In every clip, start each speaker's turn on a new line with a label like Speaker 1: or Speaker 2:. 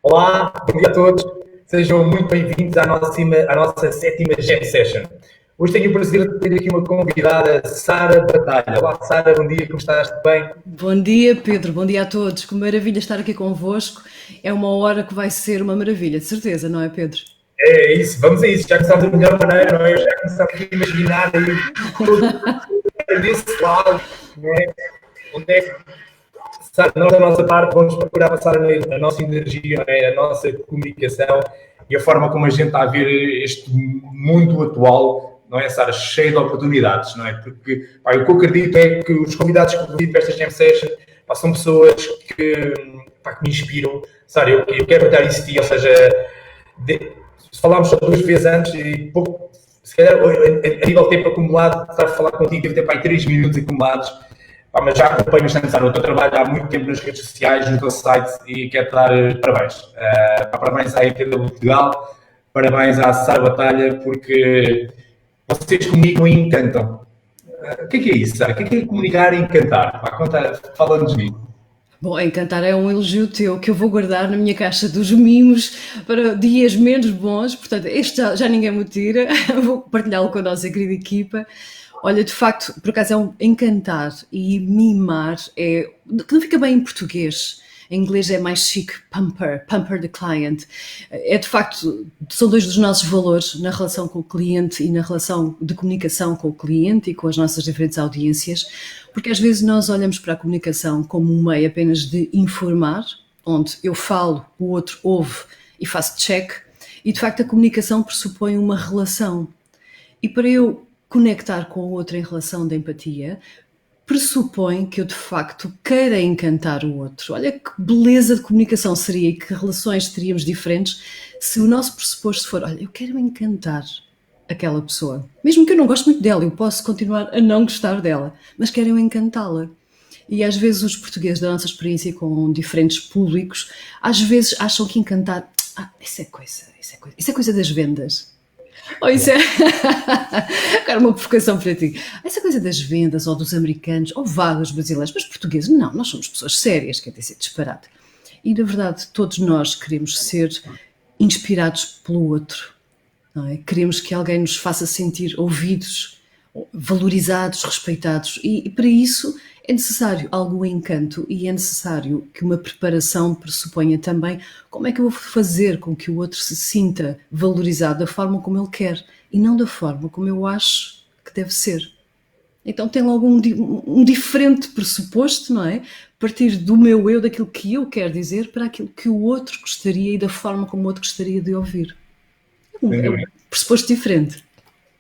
Speaker 1: Olá, bom dia a todos. Sejam muito bem-vindos à nossa sétima Jam Session. Hoje tenho o prazer de ter aqui uma convidada, Sara Batalha. Olá, Sara, bom dia, como estás? Tudo bem?
Speaker 2: Bom dia, Pedro, bom dia a todos. Que maravilha estar aqui convosco. É uma hora que vai ser uma maravilha, de certeza, não é, Pedro?
Speaker 1: É isso, vamos a isso. Já começámos da melhor maneira, não é? Já começámos a imaginar aí todo desse lado, não é? Onde é que, Sara, nós da nossa parte vamos procurar passar a nossa energia, não é? A nossa comunicação e a forma como a gente está a ver este mundo atual, não é, Sara? Cheio de oportunidades, não é? Porque o que eu acredito é que os convidados que eu convido para esta Jam Session são pessoas que me inspiram. Sara, eu quero partilhar isso de ti, ou seja, se falámos só 2 vezes antes e pouco, se calhar a nível de tempo acumulado, estar a falar contigo, deve ter para aí 3 minutos acumulados, mas já acompanho bastante, Sara, o teu trabalho há muito tempo nas redes sociais, no teu site, e quero-te dar parabéns. Parabéns à IPW Portugal, parabéns à Sara Batalha, porque vocês comunicam e encantam. O que é isso, Sara? O que é comunicar e encantar? Fala-nos disso.
Speaker 2: Bom, encantar é um elogio teu que eu vou guardar na minha caixa dos mimos para dias menos bons, portanto, este já ninguém me tira, vou partilhá-lo com a nossa querida equipa. Olha, de facto, por acaso é um encantar e mimar, que não fica bem em português. Em inglês é mais chique, pamper the client. É de facto, são 2 dos nossos valores na relação com o cliente e na relação de comunicação com o cliente e com as nossas diferentes audiências, porque às vezes nós olhamos para a comunicação como um meio apenas de informar, onde eu falo, o outro ouve e faço check, e de facto a comunicação pressupõe uma relação. E para eu conectar com o outro em relação de empatia, pressupõe que eu de facto queira encantar o outro. Olha que beleza de comunicação seria e que relações teríamos diferentes se o nosso pressuposto for, olha, eu quero encantar aquela pessoa. Mesmo que eu não goste muito dela, eu posso continuar a não gostar dela, mas quero encantá-la. E às vezes os portugueses, da nossa experiência com diferentes públicos, às vezes acham que encantar, isso é coisa das vendas. Oh, isso é agora uma provocação para ti. Essa coisa das vendas ou dos americanos ou dos brasileiros, mas portugueses, não, nós somos pessoas sérias, quer dizer, disparado. E na verdade todos nós queremos ser inspirados pelo outro, não é? Queremos que alguém nos faça sentir ouvidos, valorizados, respeitados, e para isso é necessário algum encanto e é necessário que uma preparação pressuponha também como é que eu vou fazer com que o outro se sinta valorizado da forma como ele quer e não da forma como eu acho que deve ser. Então tem logo um diferente pressuposto, não é? Partir do meu eu, daquilo que eu quero dizer, para aquilo que o outro gostaria e da forma como o outro gostaria de ouvir. É um pressuposto diferente.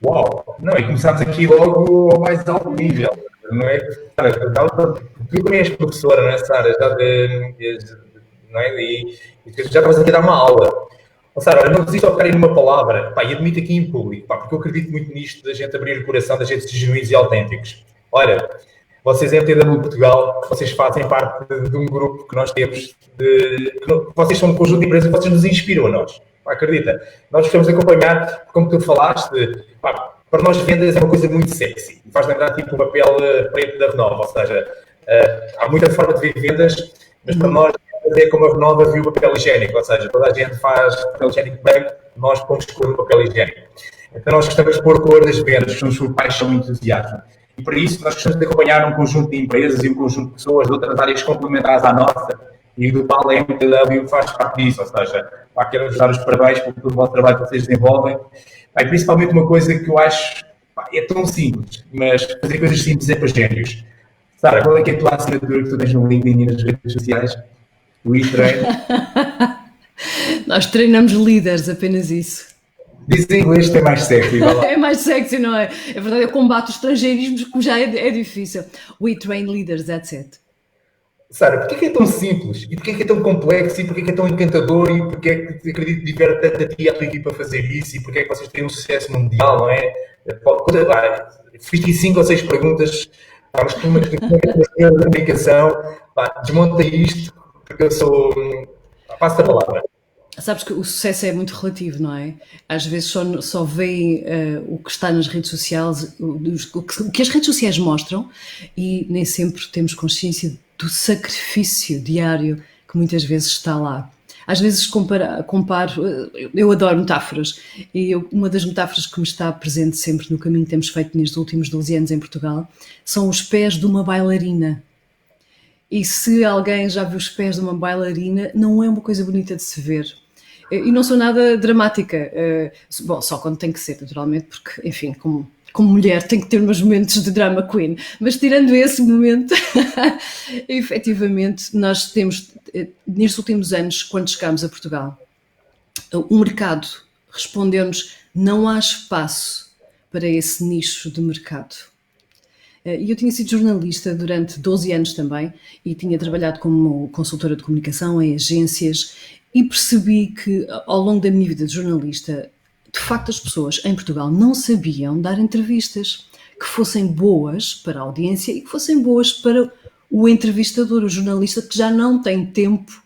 Speaker 1: Uau! Não, e começámos aqui logo ao mais alto nível. Não é? Tu também és professora, não é, Sara? Não é? E já estavas aqui a dar uma aula. Sara, olha, não desisto ao ficar aí numa palavra, e admito aqui em público, porque eu acredito muito nisto, da gente abrir o coração, da gente ser genuínos e autênticos. Olha, vocês em MTW Portugal, vocês fazem parte de um grupo que nós temos, vocês são um conjunto de empresas que vocês nos inspiram a nós. Acredita? Nós gostamos de acompanhar, como tu falaste, para nós vendas é uma coisa muito sexy. Faz lembrar tipo o papel preto da Renova, ou seja, há muita forma de ver vendas, mas para nós é como a Renova viu o papel higiênico, ou seja, toda a gente faz papel higiênico branco, nós pomos cor no papel higiênico. Então nós gostamos de pôr cor das vendas, somos por paixão e entusiasmo. E para isso nós gostamos de acompanhar um conjunto de empresas e um conjunto de pessoas de outras áreas complementares à nossa, e do qual a MTW faz parte disso, ou seja, quero-vos dar os parabéns por todo o vosso trabalho que vocês desenvolvem. E principalmente uma coisa que eu acho é tão simples, mas fazer coisas simples é para génios. Sara, qual é que é a tua assinatura que tu tens no LinkedIn e nas redes sociais? O e-treino?
Speaker 2: Nós treinamos líderes, apenas isso.
Speaker 1: Diz em inglês que é mais sexy.
Speaker 2: É mais sexy, não é? É verdade, eu combato os estrangeirismos, que já é difícil. We train leaders, that's it.
Speaker 1: Sara, porquê que é tão simples? E porquê que é tão complexo? E porquê que é tão encantador? E porquê é que acredito que diverte tanto a ti e à tua equipa a fazer isso? E porquê é que vocês têm um sucesso mundial, não é? Fiz 5 ou 6 perguntas, mas com uma comunicação, desmonta isto, porque eu sou... Passo a palavra.
Speaker 2: Sabes que o sucesso é muito relativo, não é? Às vezes só veem o que está nas redes sociais, o que as redes sociais mostram, e nem sempre temos consciência do sacrifício diário que muitas vezes está lá. Às vezes comparo, eu adoro metáforas, e uma das metáforas que me está presente sempre no caminho que temos feito nestes últimos 12 anos em Portugal são os pés de uma bailarina. E se alguém já viu os pés de uma bailarina, não é uma coisa bonita de se ver. E não sou nada dramática. Bom, só quando tem que ser, naturalmente, porque, enfim, como mulher tem que ter uns momentos de drama queen. Mas tirando esse momento, efetivamente, nós temos, nestes últimos anos, quando chegámos a Portugal, o mercado respondeu-nos: não há espaço para esse nicho de mercado. E eu tinha sido jornalista durante 12 anos também e tinha trabalhado como consultora de comunicação em agências e percebi que ao longo da minha vida de jornalista, de facto as pessoas em Portugal não sabiam dar entrevistas que fossem boas para a audiência e que fossem boas para o entrevistador, o jornalista que já não tem tempo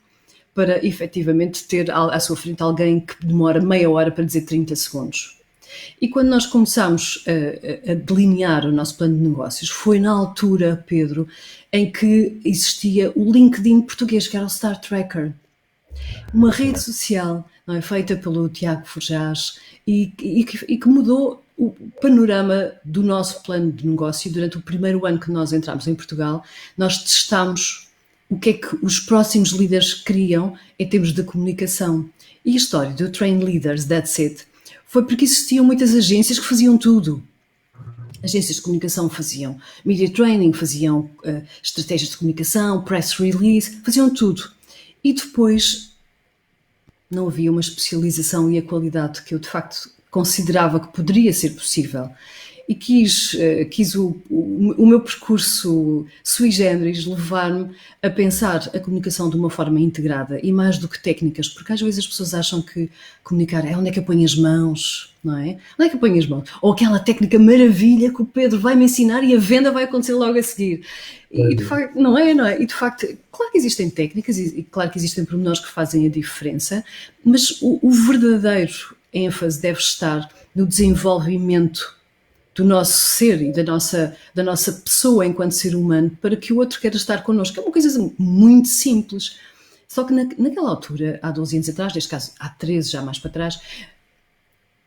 Speaker 2: para efetivamente ter à sua frente alguém que demora meia hora para dizer 30 segundos. E quando nós começámos a delinear o nosso plano de negócios, foi na altura, Pedro, em que existia o LinkedIn português, que era o Star Tracker. Uma rede social, não é, feita pelo Tiago Forjás e que mudou o panorama do nosso plano de negócio. Durante o primeiro ano que nós entramos em Portugal, nós testámos o que é que os próximos líderes queriam em termos de comunicação. E a história do Train Leaders, That's It, foi porque existiam muitas agências que faziam tudo. Agências de comunicação faziam media training, faziam estratégias de comunicação, press release, faziam tudo. E depois não havia uma especialização e a qualidade que eu de facto considerava que poderia ser possível. E quis o meu percurso sui generis levar-me a pensar a comunicação de uma forma integrada e mais do que técnicas, porque às vezes as pessoas acham que comunicar é onde é que eu ponho as mãos, não é? Onde é que eu ponho as mãos? Ou aquela técnica maravilha que o Pedro vai me ensinar e a venda vai acontecer logo a seguir. E de facto, não é? E de facto, claro que existem técnicas e claro que existem pormenores que fazem a diferença, mas o verdadeiro ênfase deve estar no desenvolvimento do nosso ser e da nossa pessoa enquanto ser humano para que o outro queira estar connosco. É uma coisa muito simples. Só que naquela altura, há 12 anos atrás, neste caso há 13 já mais para trás,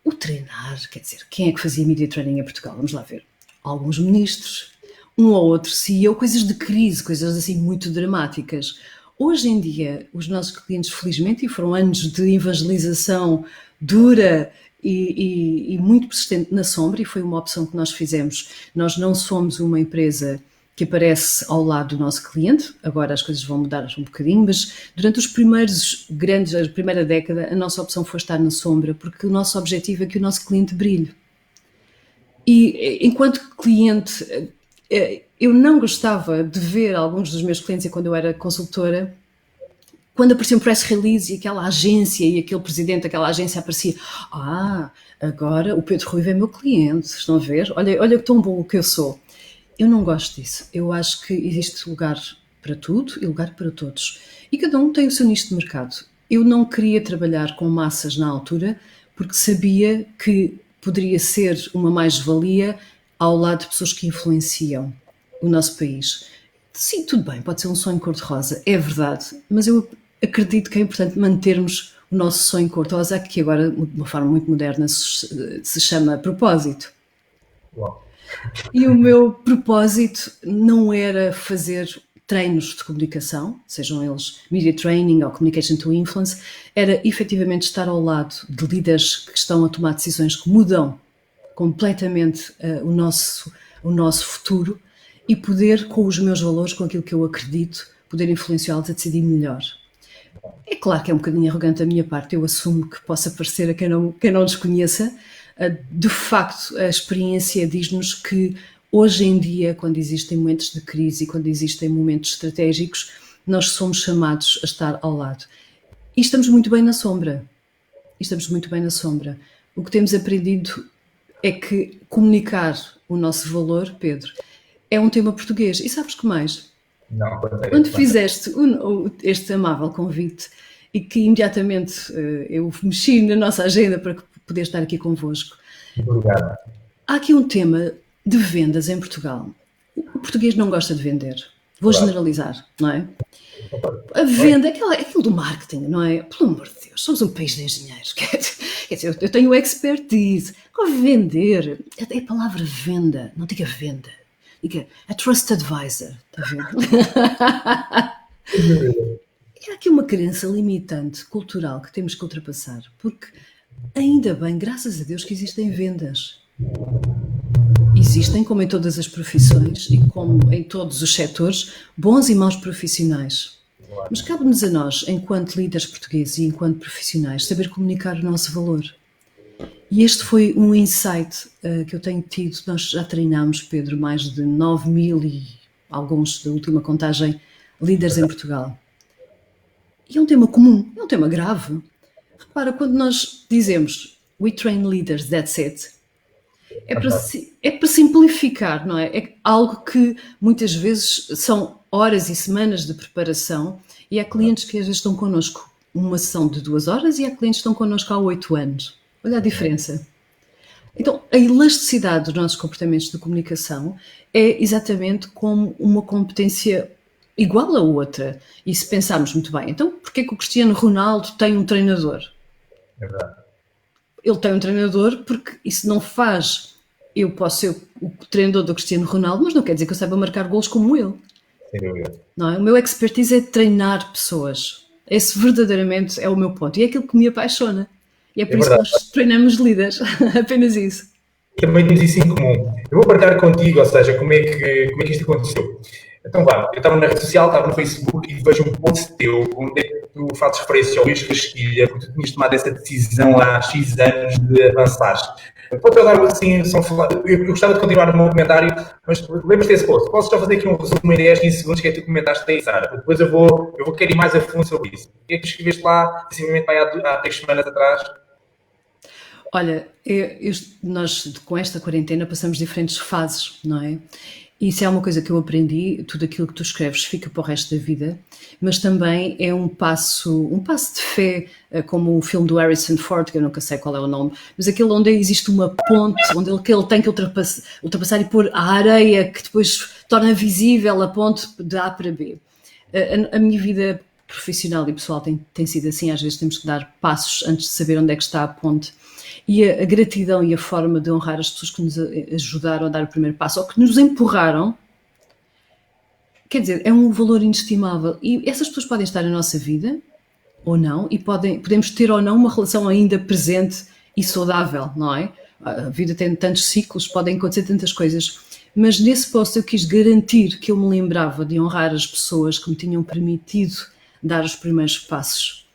Speaker 2: o treinar, quer dizer, quem é que fazia media training em Portugal? Vamos lá ver. Alguns ministros, um ou outro CEO, coisas de crise, coisas assim muito dramáticas. Hoje em dia, os nossos clientes, felizmente, e foram anos de evangelização dura e muito persistente na sombra, e foi uma opção que nós fizemos. Nós não somos uma empresa que aparece ao lado do nosso cliente, agora as coisas vão mudar um bocadinho, mas durante os primeiros a primeira década, a nossa opção foi estar na sombra, porque o nosso objetivo é que o nosso cliente brilhe. E enquanto cliente, eu não gostava de ver alguns dos meus clientes, quando eu era consultora, quando aparecia um press release e aquela agência e aquele presidente daquela agência aparecia, agora o Pedro Ruivo é meu cliente, estão a ver? Olha que tão bom que eu sou. Eu não gosto disso. Eu acho que existe lugar para tudo e lugar para todos. E cada um tem o seu nicho de mercado. Eu não queria trabalhar com massas na altura porque sabia que poderia ser uma mais-valia ao lado de pessoas que influenciam o nosso país. Sim, tudo bem, pode ser um sonho cor-de-rosa, é verdade, mas eu acredito que é importante mantermos o nosso sonho cor-de-rosa, que agora, de uma forma muito moderna, se chama propósito.
Speaker 1: Uau.
Speaker 2: E o meu propósito não era fazer treinos de comunicação, sejam eles media training ou communication to influence, era efetivamente estar ao lado de líderes que estão a tomar decisões que mudam completamente o nosso futuro e poder, com os meus valores, com aquilo que eu acredito, poder influenciá-los a decidir melhor. É claro que é um bocadinho arrogante da minha parte, eu assumo que possa parecer a quem não nos conheça. De facto, a experiência diz-nos que hoje em dia, quando existem momentos de crise e quando existem momentos estratégicos, nós somos chamados a estar ao lado. E estamos muito bem na sombra. O que temos aprendido é que comunicar o nosso valor, Pedro, é um tema português. E sabes que mais?
Speaker 1: Não,
Speaker 2: Quando fizeste este amável convite, e que imediatamente eu mexi na nossa agenda para poder estar aqui convosco.
Speaker 1: Obrigado.
Speaker 2: Há aqui um tema de vendas em Portugal. O português não gosta de vender. Vou generalizar, não é? A venda, aquilo do marketing, não é? Pelo amor de Deus, somos um país de engenheiros. Quer dizer, eu tenho expertise. Agora, vender, é a palavra venda, não diga venda. Diga a trust advisor, está a ver? É aqui uma crença limitante cultural que temos que ultrapassar, porque ainda bem, graças a Deus, que existem vendas. Existem, como em todas as profissões e como em todos os setores, bons e maus profissionais. Mas cabe-nos a nós, enquanto líderes portugueses e enquanto profissionais, saber comunicar o nosso valor. E este foi um insight que eu tenho tido. Nós já treinámos, Pedro, mais de 9.000 e alguns da última contagem líderes em Portugal. E é um tema comum, é um tema grave. Repara, quando nós dizemos we train leaders, that's it, é para simplificar, não é? É algo que muitas vezes são horas e semanas de preparação e há clientes que às vezes estão connosco uma sessão de 2 horas e há clientes que estão connosco há 8 anos. Olha a diferença. Então, a elasticidade dos nossos comportamentos de comunicação é exatamente como uma competência igual a outra. E se pensarmos muito bem, então porquê é que o Cristiano Ronaldo tem um treinador?
Speaker 1: É verdade.
Speaker 2: Ele tem um treinador porque isso não faz... Eu posso ser o treinador do Cristiano Ronaldo, mas não quer dizer que eu saiba marcar golos como ele.
Speaker 1: Sem dúvida.
Speaker 2: Não é? O meu expertise é treinar pessoas. Esse verdadeiramente é o meu ponto. E é aquilo que me apaixona. E é por isso que nós treinamos líderes. Apenas isso.
Speaker 1: Também temos isso em comum. Eu vou partilhar contigo, ou seja, como é que isto aconteceu. Então, vá, eu estava na rede social, estava no Facebook e vejo um post teu onde é que tu fazes referência ao Luís Rasquilha, porque tu tinhas tomado essa decisão há X anos de avançares. Pode-eu dar assim, eu gostava de continuar no meu comentário, mas lembras-te desse post? Posso já fazer aqui um resumo em 10, 15 segundos que é que tu comentaste aí, Sara? Depois eu vou querer ir mais a fundo sobre isso. O que é que tu escreveste lá, simplesmente há 3 semanas atrás?
Speaker 2: Olha, nós com esta quarentena passamos diferentes fases, não é? E isso é uma coisa que eu aprendi, tudo aquilo que tu escreves fica para o resto da vida, mas também é um passo de fé, como o filme do Harrison Ford, que eu nunca sei qual é o nome, mas aquele onde existe uma ponte, onde ele tem que ultrapassar e pôr a areia que depois torna visível a ponte de A para B. A minha vida profissional e pessoal tem sido assim, às vezes temos que dar passos antes de saber onde é que está a ponte. E a gratidão e a forma de honrar as pessoas que nos ajudaram a dar o primeiro passo ou que nos empurraram, quer dizer, é um valor inestimável. E essas pessoas podem estar na nossa vida ou não, e podemos ter ou não uma relação ainda presente e saudável, não é? A vida tem tantos ciclos, podem acontecer tantas coisas. Mas nesse post eu quis garantir que eu me lembrava de honrar as pessoas que me tinham permitido dar os primeiros passos.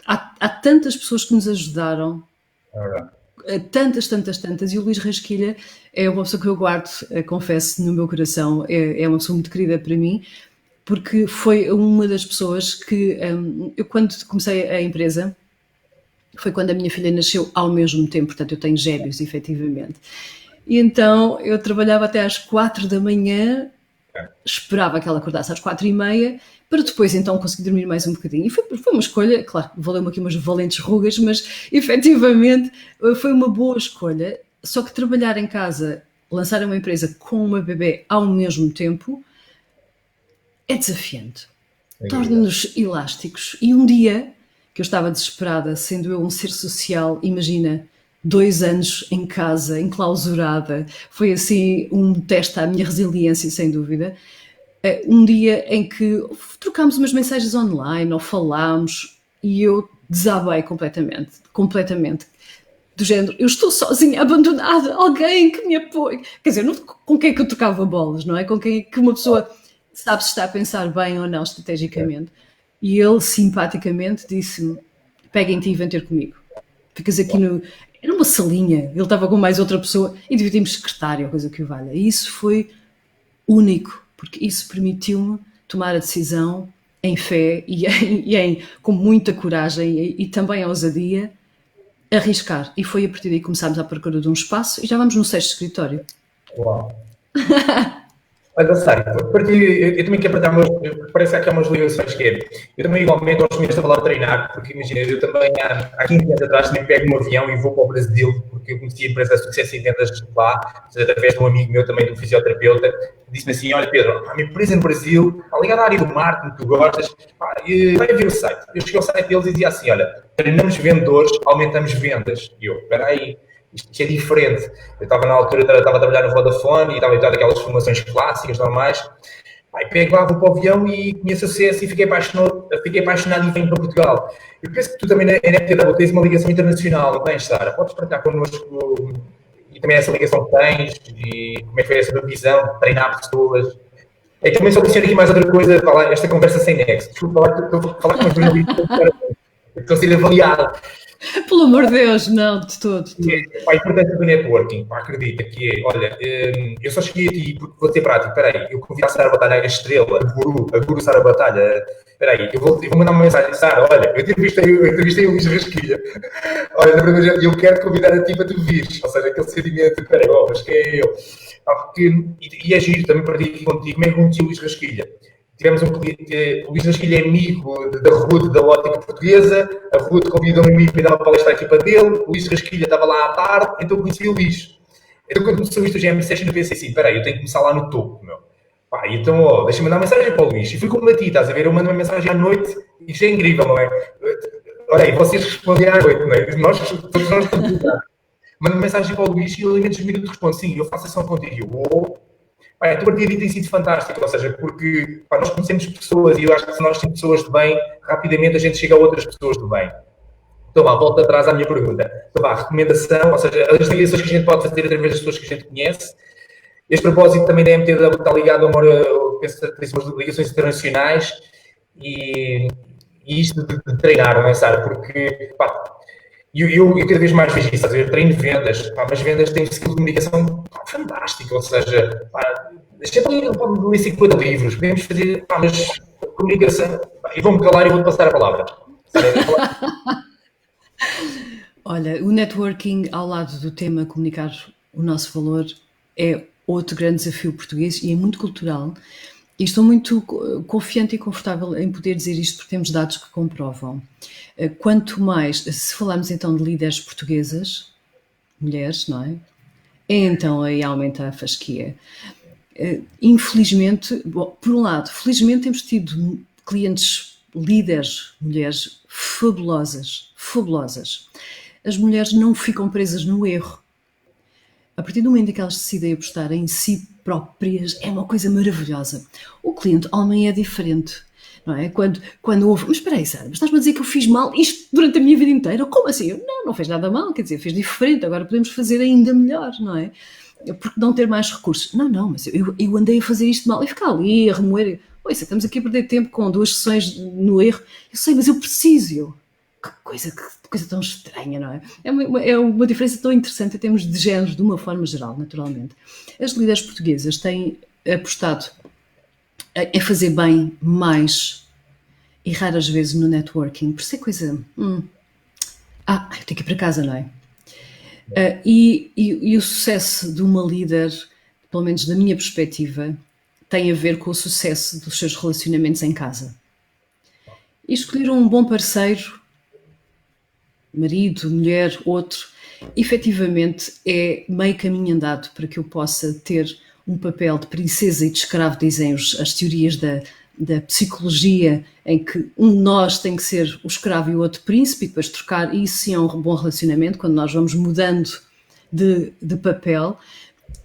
Speaker 2: Há tantas pessoas que nos ajudaram, tantas, e o Luís Rasquilha é uma pessoa que eu guardo, confesso, no meu coração, é uma pessoa muito querida para mim, porque foi uma das pessoas que, eu quando comecei a empresa, foi quando a minha filha nasceu ao mesmo tempo, portanto eu tenho gêmeos, efetivamente, e então eu trabalhava até às 4 da manhã, esperava que ela acordasse às 4h30, para depois então conseguir dormir mais um bocadinho. E foi uma escolha, claro, valeu-me aqui umas valentes rugas, mas efetivamente foi uma boa escolha. Só que trabalhar em casa, lançar uma empresa com uma bebê ao mesmo tempo, é desafiante. Torna-nos elásticos. E um dia, que eu estava desesperada, sendo eu um ser social, imagina, 2 anos em casa, enclausurada, foi assim um teste à minha resiliência, sem dúvida. Um dia em que trocámos umas mensagens online ou falámos e eu desabei completamente, do género, eu estou sozinha, abandonada, alguém que me apoie. Quer dizer, com quem é que eu trocava bolas, não é? Com quem é que uma pessoa sabe se está a pensar bem ou não estrategicamente. E ele simpaticamente disse-me, pega em ti e vem ter comigo. Ficas aqui era uma salinha, ele estava com mais outra pessoa e dividimos secretário, coisa que o valha. E isso foi único, porque isso permitiu-me tomar a decisão em fé e com muita coragem e também ousadia, arriscar. E foi a partir daí que começámos à procura de um espaço e já vamos no 6º escritório.
Speaker 1: Uau! Olha, Sara, eu também quero partilhar parece que há aqui umas ligações que é. Eu também igualmente gosto muito de falar de treinar, porque imagina, eu também há 15 anos atrás também pego um avião e vou para o Brasil, porque eu conheci a empresa de sucesso e vendas lá, através de um amigo meu também, de um fisioterapeuta, disse-me assim, olha Pedro, a minha empresa no Brasil, está ligada à área do marketing, tu gostas, pá, e vai ver o site. Eu cheguei ao site deles e dizia assim, olha, treinamos vendedores, aumentamos vendas. E eu, espera aí, isto é diferente. Eu estava na altura, estava a trabalhar no Vodafone e estava a dar aquelas formações clássicas, normais. Aí pego lá, vou para o avião e conheço acesso e fiquei apaixonado e venho para Portugal. Eu penso que tu também na NFTW tens uma ligação internacional, não tens, Sara? Podes partilhar connosco e também essa ligação que tens e como é que foi essa visão de treinar pessoas. É que também só adiciono aqui mais outra coisa, falar, esta conversa sem nexo. Desculpa, estou a falar com uma jornalista, estou a ser avaliado.
Speaker 2: Pelo amor de Deus, não, de todo.
Speaker 1: A importância do networking, pá, acredita que é, olha, eu só cheguei a ti porque vou ter prática, espera aí, eu convido a Sara Batalha, a estrela, a guru Sara Batalha, espera aí, eu vou mandar uma mensagem, Sara, olha, eu entrevistei o Luís Rasquilha, olha, na verdade, eu quero convidar a ti para tu vires, ou seja, aquele sentimento, espera aí, mas quem é eu? E é giro também para ti aqui contigo, como é que conheci o Luís Rasquilha? Tivemos um cliente, o Luís Rasquilha é amigo da Ruth, da ótica portuguesa, a Ruth convidou-me a mim para dar uma palestra à equipa dele, o Luís Rasquilha estava lá à tarde, então conheci o Luís. Então quando começou isto, o GM Session, eu pensei assim, espera aí, eu tenho que começar lá no topo, meu. Pá, então, deixa-me mandar uma mensagem para o Luís. E fui como a ti, estás a ver? Eu mando uma mensagem à noite, e isto é incrível, não é? Olha aí, vocês respondem à noite, não é? Todos nós mando uma mensagem para o Luís e ele em menos de minutos responde, sim, eu faço ação contigo. Eu, a tua partida tem sido fantástica, ou seja, porque nós conhecemos pessoas e eu acho que se nós temos pessoas de bem, rapidamente a gente chega a outras pessoas de bem. Então vá, volta atrás à minha pergunta. Então vá, recomendação, ou seja, as ligações que a gente pode fazer através das pessoas que a gente conhece. Este propósito também da MTW está ligado a uma, ligações internacionais e isto de treinar, não é, Sara? Porque, pá, eu cada vez mais vejo isso, eu treino vendas, pá, mas vendas têm um skill de comunicação fantástico, ou seja, pá, não pode ler 50 livros, podemos fazer, pá, mas comunicação, pá, e vou-me calar e vou-te passar a palavra.
Speaker 2: Olha, o networking ao lado do tema comunicar o nosso valor é outro grande desafio português e é muito cultural. E estou muito confiante e confortável em poder dizer isto porque temos dados que comprovam. Quanto mais, se falarmos então de líderes portuguesas, mulheres, não é? Então aí aumenta a fasquia. Infelizmente, bom, por um lado, felizmente temos tido clientes líderes, mulheres fabulosas, fabulosas. As mulheres não ficam presas no erro. A partir do momento em que elas decidem apostar em si próprias, é uma coisa maravilhosa. O cliente homem é diferente, não é? Quando ouve, mas espera aí, Sara, estás-me a dizer que eu fiz mal isto durante a minha vida inteira? Como assim? Eu, não fez nada mal, quer dizer, fez diferente, agora podemos fazer ainda melhor, não é? Porque não ter mais recursos? Não, mas eu andei a fazer isto mal e ficar ali a remoer. Ouça, estamos aqui a perder tempo com 2 sessões no erro. Eu sei, mas eu preciso. Que coisa tão estranha, não é? É uma diferença tão interessante em termos de géneros, de uma forma geral, naturalmente. As líderes portuguesas têm apostado em fazer bem mais e raras vezes no networking, por ser coisa... eu tenho que ir para casa, não é? E o sucesso de uma líder, pelo menos da minha perspectiva, tem a ver com o sucesso dos seus relacionamentos em casa. E escolher um bom parceiro, marido, mulher, outro, efetivamente é meio caminho andado para que eu possa ter um papel de princesa e de escravo, dizem as teorias da psicologia, em que um de nós tem que ser o escravo e o outro príncipe, e depois trocar, e isso sim é um bom relacionamento, quando nós vamos mudando de papel,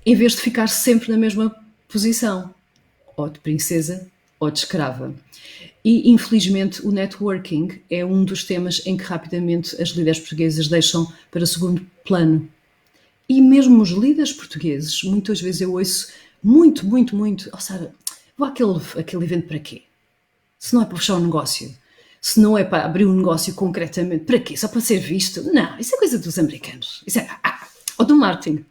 Speaker 2: em vez de ficar sempre na mesma posição, ou de princesa ou de escrava. E, infelizmente, o networking é um dos temas em que rapidamente as líderes portuguesas deixam para segundo plano. E mesmo os líderes portugueses, muitas vezes eu ouço muito, oh Sara, vou àquele evento para quê? Se não é para fechar um negócio, se não é para abrir um negócio concretamente, para quê? Só para ser visto? Não, isso é coisa dos americanos. Isso é... ou do marketing.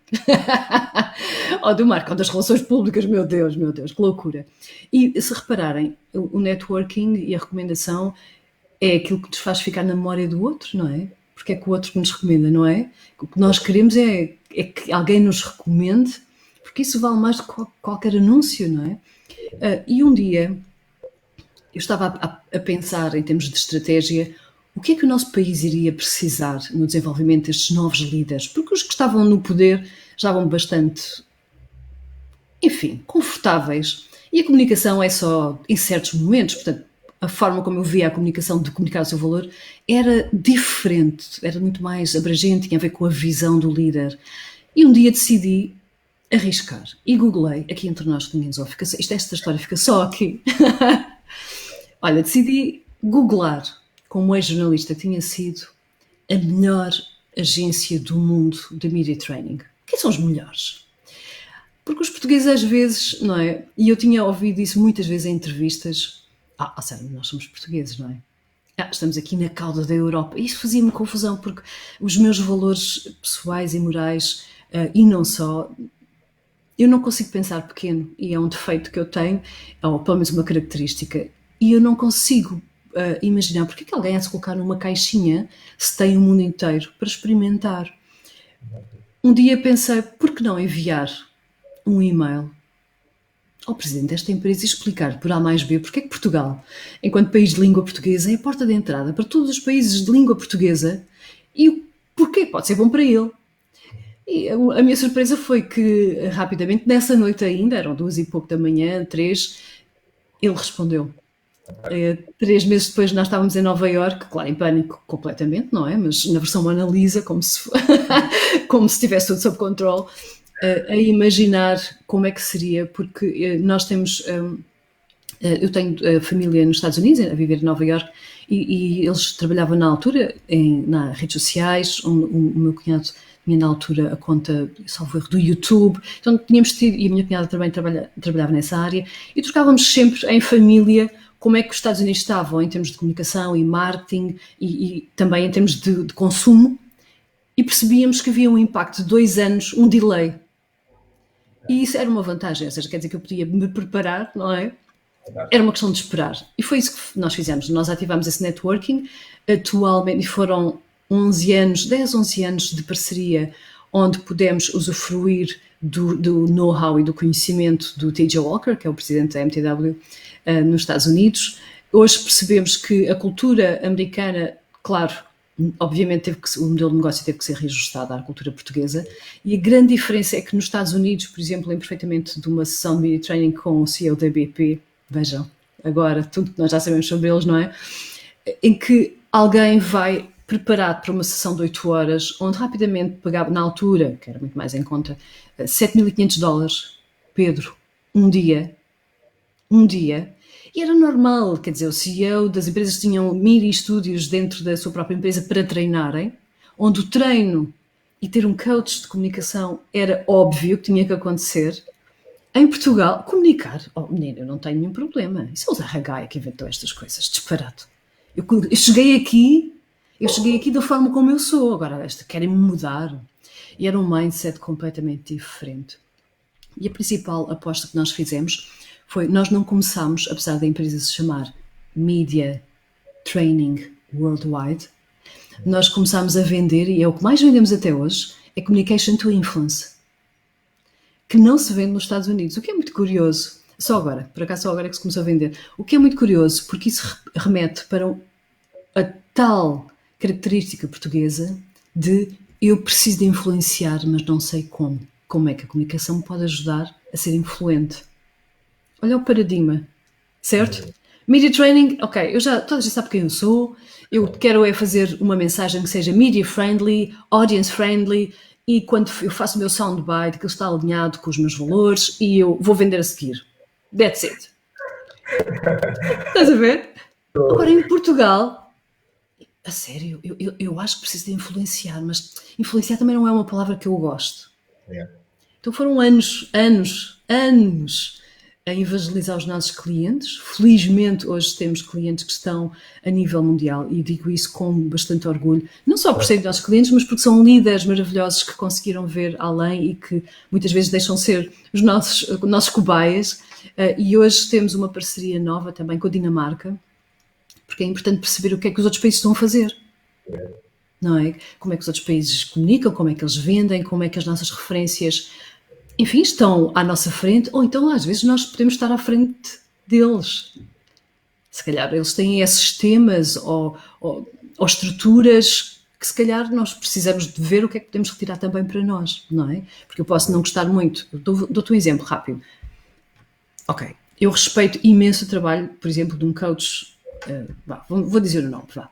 Speaker 2: ou do marketing, ou das relações públicas, meu Deus, que loucura. E se repararem, o networking e a recomendação é aquilo que nos faz ficar na memória do outro, não é? Porque é que o outro que nos recomenda, não é? O que nós queremos é que alguém nos recomende, porque isso vale mais do que qualquer anúncio, não é? E um dia eu estava a pensar em termos de estratégia, o que é que o nosso país iria precisar no desenvolvimento destes novos líderes? Porque os que estavam no poder já estavam bastante, enfim, confortáveis. E a comunicação é só em certos momentos, portanto, a forma como eu via a comunicação, de comunicar o seu valor, era diferente, era muito mais abrangente, tinha a ver com a visão do líder. E um dia decidi arriscar e googlei, aqui entre nós que ninguém nos ouve, esta história fica só aqui. Olha, decidi googlar como ex-jornalista tinha sido a melhor agência do mundo de media training. Quem são os melhores? Porque os portugueses às vezes, não é? E eu tinha ouvido isso muitas vezes em entrevistas. Sério, nós somos portugueses, não é? Estamos aqui na cauda da Europa. E isso fazia-me confusão, porque os meus valores pessoais e morais, e não só, eu não consigo pensar pequeno, e é um defeito que eu tenho, ou pelo menos uma característica, e eu não consigo imaginar porque é que alguém há de se colocar numa caixinha se tem o mundo inteiro para experimentar. Um dia pensei, por que não enviar um e-mail ao presidente desta empresa e explicar por A mais B porque é que Portugal, enquanto país de língua portuguesa, é a porta de entrada para todos os países de língua portuguesa e porquê pode ser bom para ele. E a minha surpresa foi que, rapidamente, nessa noite ainda, eram 2 e pouco da manhã, 3, ele respondeu. 3 meses depois nós estávamos em Nova Iorque, claro, em pânico completamente, não é? Mas na versão Mona Lisa, como se tivesse tudo sob controle, a imaginar como é que seria, porque nós temos... eu tenho família nos Estados Unidos, a viver em Nova Iorque, e eles trabalhavam na altura nas redes sociais, o meu cunhado tinha na altura a conta, salvo erro, do YouTube, então tínhamos tido, e a minha cunhada também trabalhava nessa área, e trocávamos sempre em família como é que os Estados Unidos estavam em termos de comunicação e marketing, e também em termos de consumo, e percebíamos que havia um impacto de 2 anos, um delay. E isso era uma vantagem, ou seja, quer dizer que eu podia me preparar, não é? Era uma questão de esperar. E foi isso que nós fizemos. Nós ativámos esse networking, atualmente, e foram 10, 11 anos de parceria, onde pudemos usufruir do know-how e do conhecimento do T.J. Walker, que é o presidente da MTW nos Estados Unidos. Hoje percebemos que a cultura americana, claro, obviamente o modelo de negócio teve que ser reajustado à cultura portuguesa, e a grande diferença é que nos Estados Unidos, por exemplo, lembro perfeitamente de uma sessão de media training com o CEO da BP, vejam, agora tudo que nós já sabemos sobre eles, não é? Em que alguém vai preparado para uma sessão de 8 horas, onde rapidamente pagava, na altura, que era muito mais em conta, $7.500, Pedro, um dia, e era normal, quer dizer, o CEO das empresas tinham mini estúdios dentro da sua própria empresa para treinarem, onde o treino e ter um coach de comunicação era óbvio que tinha que acontecer. Em Portugal, comunicar, menino, eu não tenho nenhum problema, isso é o Zé Ragaia que inventou estas coisas, disparado. Eu cheguei aqui da forma como eu sou, agora querem-me mudar. E era um mindset completamente diferente. E a principal aposta que nós fizemos foi, nós não começámos, apesar da empresa se chamar Media Training Worldwide, nós começámos a vender, e é o que mais vendemos até hoje, é Communication to Influence, que não se vende nos Estados Unidos, o que é muito curioso. Só agora é que se começou a vender. O que é muito curioso, porque isso remete para a tal característica portuguesa de eu preciso de influenciar, mas não sei como. Como é que a comunicação me pode ajudar a ser influente? Olha o paradigma, certo? Media training, ok, toda a gente sabe quem eu sou, eu quero fazer uma mensagem que seja media friendly, audience friendly, e quando eu faço o meu soundbite, que ele está alinhado com os meus valores, e eu vou vender a seguir. That's it. Estás a ver? Agora, em Portugal, a sério, eu acho que preciso de influenciar, mas influenciar também não é uma palavra que eu gosto.
Speaker 1: Yeah.
Speaker 2: Então foram anos a evangelizar os nossos clientes. Felizmente hoje temos clientes que estão a nível mundial, e digo isso com bastante orgulho, não só por serem nossos clientes, mas porque são líderes maravilhosos que conseguiram ver além e que muitas vezes deixam ser os nossos cobaias. E hoje temos uma parceria nova também com a Dinamarca, porque é importante perceber o que é que os outros países estão a fazer. Não é? Como é que os outros países comunicam, como é que eles vendem, como é que as nossas referências enfim, estão à nossa frente, ou então às vezes nós podemos estar à frente deles. Se calhar eles têm esses temas ou estruturas que se calhar nós precisamos de ver o que é que podemos retirar também para nós, não é? Porque eu posso não gostar muito. Dou-te um exemplo rápido. Ok, eu respeito imenso o trabalho, por exemplo, de um coach, vou dizer o nome, vá.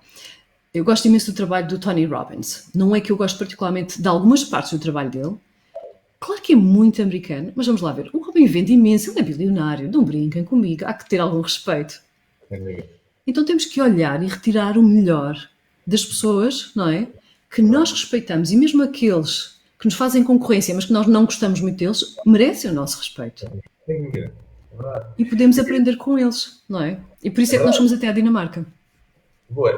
Speaker 2: Eu gosto imenso do trabalho do Tony Robbins. Não é que eu gosto particularmente de algumas partes do trabalho dele. Claro que é muito americano, mas vamos lá ver. O homem vende imenso, ele é bilionário, não brinquem comigo, há que ter algum respeito. Então temos que olhar e retirar o melhor das pessoas, não é? Que nós respeitamos, e mesmo aqueles que nos fazem concorrência, mas que nós não gostamos muito deles, merecem o nosso respeito. E podemos aprender com eles, não é? E por isso é que nós fomos até à Dinamarca.
Speaker 1: Boa.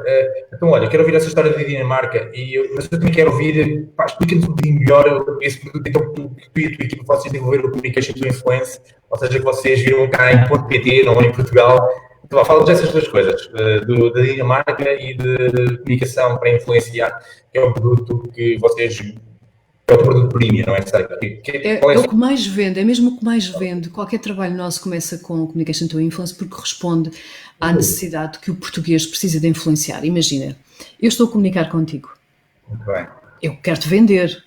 Speaker 1: Então, olha, quero ouvir essa história da Dinamarca, mas eu também quero ouvir, explica-nos um bocadinho melhor esse produto então, que tu e a tua equipa vocês desenvolveram o Communication to Influence, ou seja, que vocês viram cá em .pt, não em Portugal. Então, fala-nos dessas duas coisas, da Dinamarca e de comunicação para influenciar, que é um produto que vocês... É o produto premium, não é?
Speaker 2: É o que mais vende, é mesmo o que mais vende. Qualquer trabalho nosso começa com Communication to Influence porque responde à necessidade que o português precisa de influenciar. Imagina, eu estou a comunicar contigo.
Speaker 1: Muito bem.
Speaker 2: Eu quero-te vender.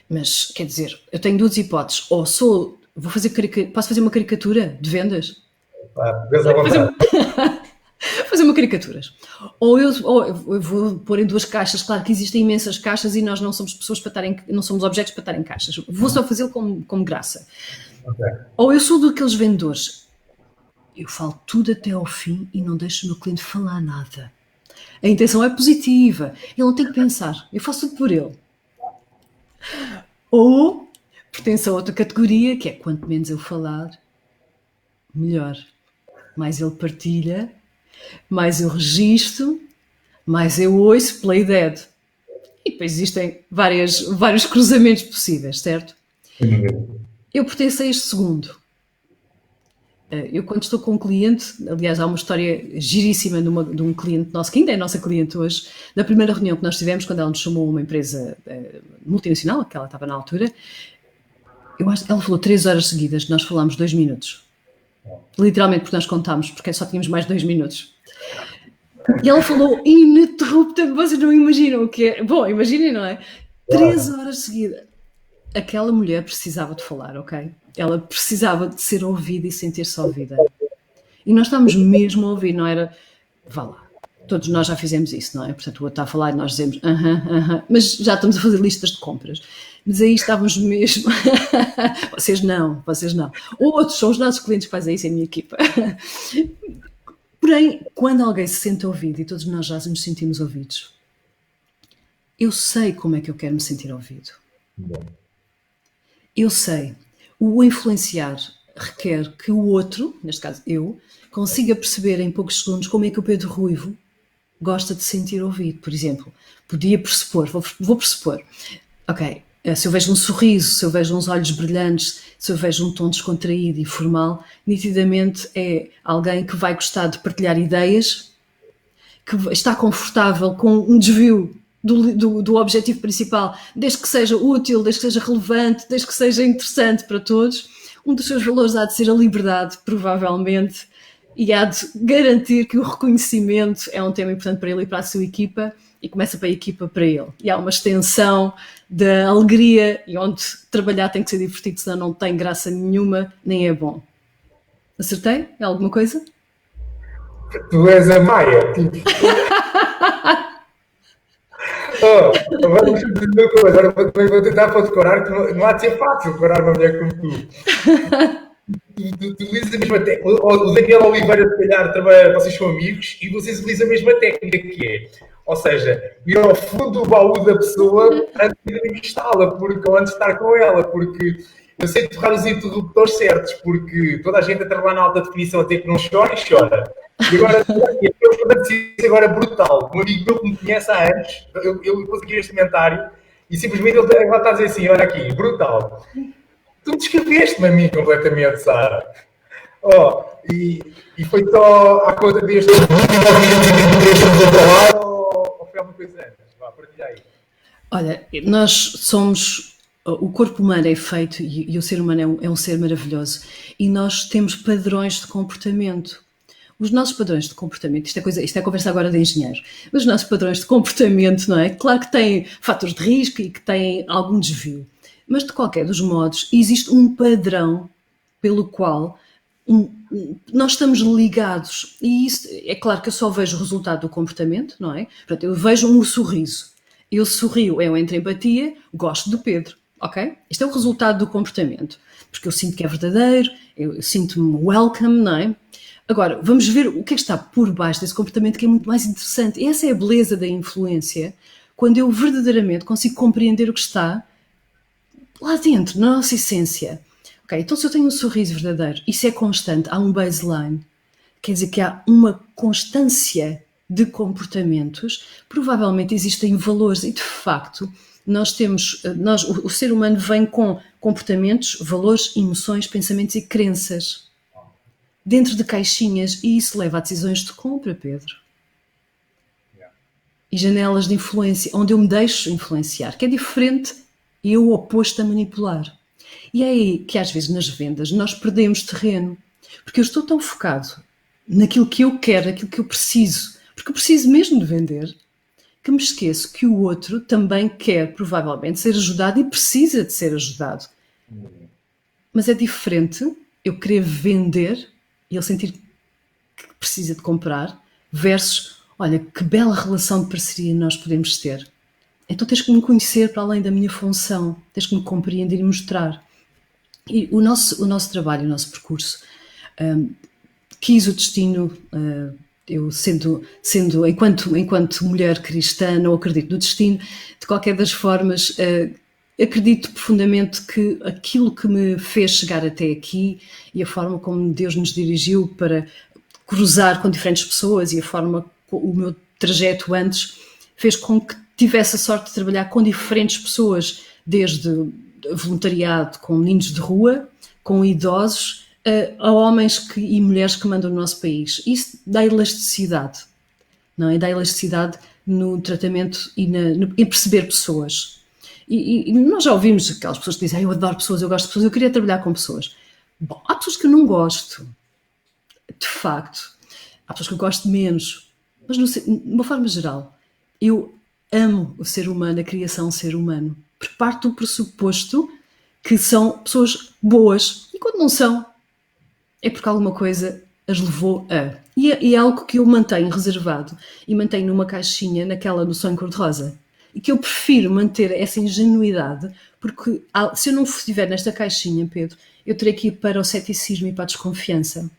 Speaker 2: Mas, quer dizer, eu tenho duas hipóteses. Ou posso fazer uma caricatura de vendas? Fazer uma caricaturas. Ou eu vou pôr em duas caixas, claro que existem imensas caixas e nós não somos pessoas não somos objetos para estar em caixas. Vou só fazê-lo como graça.
Speaker 1: Okay.
Speaker 2: Ou eu sou daqueles vendedores, eu falo tudo até ao fim e não deixo o meu cliente falar nada. A intenção é positiva, ele não tem que pensar, eu faço tudo por ele. Ou pertence a outra categoria, que é quanto menos eu falar, melhor. Mais ele partilha, mais eu registro, mais eu ouço, play dead. E depois existem vários cruzamentos possíveis, certo? Eu pertenço a este segundo. Eu quando estou com um cliente, aliás há uma história giríssima de um cliente nosso, que ainda é nossa cliente hoje, da primeira reunião que nós tivemos, quando ela nos chamou a uma empresa multinacional, que ela estava na altura, ela falou 3 horas seguidas, nós falámos 2 minutos. Literalmente porque nós contámos, porque só tínhamos mais 2 minutos. E ela falou ininterruptamente, vocês não imaginam o que é. Bom, imaginem, não é? 3 horas seguidas. Aquela mulher precisava de falar, ok? Ela precisava de ser ouvida e sentir-se ouvida. E nós estávamos mesmo a ouvir, não era... Vá lá. Todos nós já fizemos isso, não é? Portanto, o outro está a falar e nós dizemos mas já estamos a fazer listas de compras. Mas aí estávamos mesmo... Vocês não. Ou outros são os nossos clientes que fazem isso, é a minha equipa. Porém, quando alguém se sente ouvido, e todos nós já nos sentimos ouvidos, eu sei como é que eu quero me sentir ouvido. Eu sei. O influenciar requer que o outro, neste caso eu, consiga perceber em poucos segundos como é que o Pedro Ruivo gosta de se sentir ouvido. Por exemplo, podia pressupor, vou pressupor, ok, se eu vejo um sorriso, se eu vejo uns olhos brilhantes, se eu vejo um tom descontraído e formal, nitidamente é alguém que vai gostar de partilhar ideias, que está confortável com um desvio do objetivo principal, desde que seja útil, desde que seja relevante, desde que seja interessante para todos. Um dos seus valores há de ser a liberdade, provavelmente, e há de garantir que o reconhecimento é um tema importante para ele e para a sua equipa, e começa para a equipa para ele. E há uma extensão da alegria, e onde trabalhar tem que ser divertido, senão não tem graça nenhuma, nem é bom. Acertei? É alguma coisa?
Speaker 1: Tu és a Maia, tipo... Agora deixa-me dizer uma coisa, agora vou tentar para decorar, que não há de ser fácil decorar uma mulher como tu. Tu utilizas a mesma técnica. O Daniel Oliveira, se calhar, também, vocês são amigos e vocês utilizam a mesma técnica que é. Ou seja, ir ao fundo do baú da pessoa antes de entrevistá-la, ou antes de estar com ela, porque eu sei torrar os interruptores certos, porque toda a gente entra lá na alta definição até que não chora e chora. E agora, agora é brutal. Um amigo meu que me conhece há anos, eu consegui este comentário e simplesmente ele está a dizer assim: olha aqui, brutal. Tu me descreveste-me a mim completamente, Sara. E foi só à conta deste ou foi alguma coisa antes? Vá, partilha aí.
Speaker 2: Olha, nós somos o corpo humano é feito, e o ser humano é um ser maravilhoso, e nós temos padrões de comportamento. Os nossos padrões de comportamento, isto é conversa agora de engenheiro, mas os nossos padrões de comportamento, não é? Claro que têm fatores de risco e que têm algum desvio, mas de qualquer dos modos existe um padrão pelo qual nós estamos ligados, e isso é claro que eu só vejo o resultado do comportamento, não é? Portanto, eu vejo um sorriso, eu sorrio, eu entro em empatia, gosto do Pedro, ok? Isto é o resultado do comportamento, porque eu sinto que é verdadeiro, eu sinto-me welcome, não é? Agora, vamos ver o que é que está por baixo desse comportamento, que é muito mais interessante. E essa é a beleza da influência, quando eu verdadeiramente consigo compreender o que está lá dentro, na nossa essência. Ok, então se eu tenho um sorriso verdadeiro, isso é constante, há um baseline, quer dizer que há uma constância de comportamentos, provavelmente existem valores e de facto o ser humano vem com comportamentos, valores, emoções, pensamentos e crenças dentro de caixinhas, e isso leva a decisões de compra, Pedro. E janelas de influência, onde eu me deixo influenciar, que é diferente e é o oposto a manipular. E é aí que às vezes nas vendas nós perdemos terreno, porque eu estou tão focado naquilo que eu quero, naquilo que eu preciso, porque eu preciso mesmo de vender, que me esqueço que o outro também quer provavelmente ser ajudado e precisa de ser ajudado. Mas é diferente eu querer vender e ele sentir que precisa de comprar, versus, olha, que bela relação de parceria nós podemos ter. Então tens que me conhecer para além da minha função, tens que me compreender e mostrar. E o nosso trabalho, o nosso percurso, quis o destino, eu enquanto mulher cristã não acredito no destino, de qualquer das formas acredito profundamente que aquilo que me fez chegar até aqui e a forma como Deus nos dirigiu para cruzar com diferentes pessoas e a forma, o meu trajeto antes, fez com que tivesse a sorte de trabalhar com diferentes pessoas, desde voluntariado com meninos de rua, com idosos, a homens e mulheres que mandam no nosso país. Isso dá elasticidade, não é? Dá elasticidade no tratamento e em perceber pessoas. E nós já ouvimos aquelas pessoas que dizem eu adoro pessoas, eu gosto de pessoas, eu queria trabalhar com pessoas. Bom, há pessoas que eu não gosto, de facto. Há pessoas que eu gosto menos. Mas de uma forma geral, eu amo o ser humano, a criação ser humano. Porque parte do pressuposto que são pessoas boas. E quando não são, é porque alguma coisa as levou a. E é algo que eu mantenho reservado e mantenho numa caixinha, no sonho cor-de-rosa. E que eu prefiro manter essa ingenuidade, porque se eu não estiver nesta caixinha, Pedro, eu terei que ir para o ceticismo e para a desconfiança.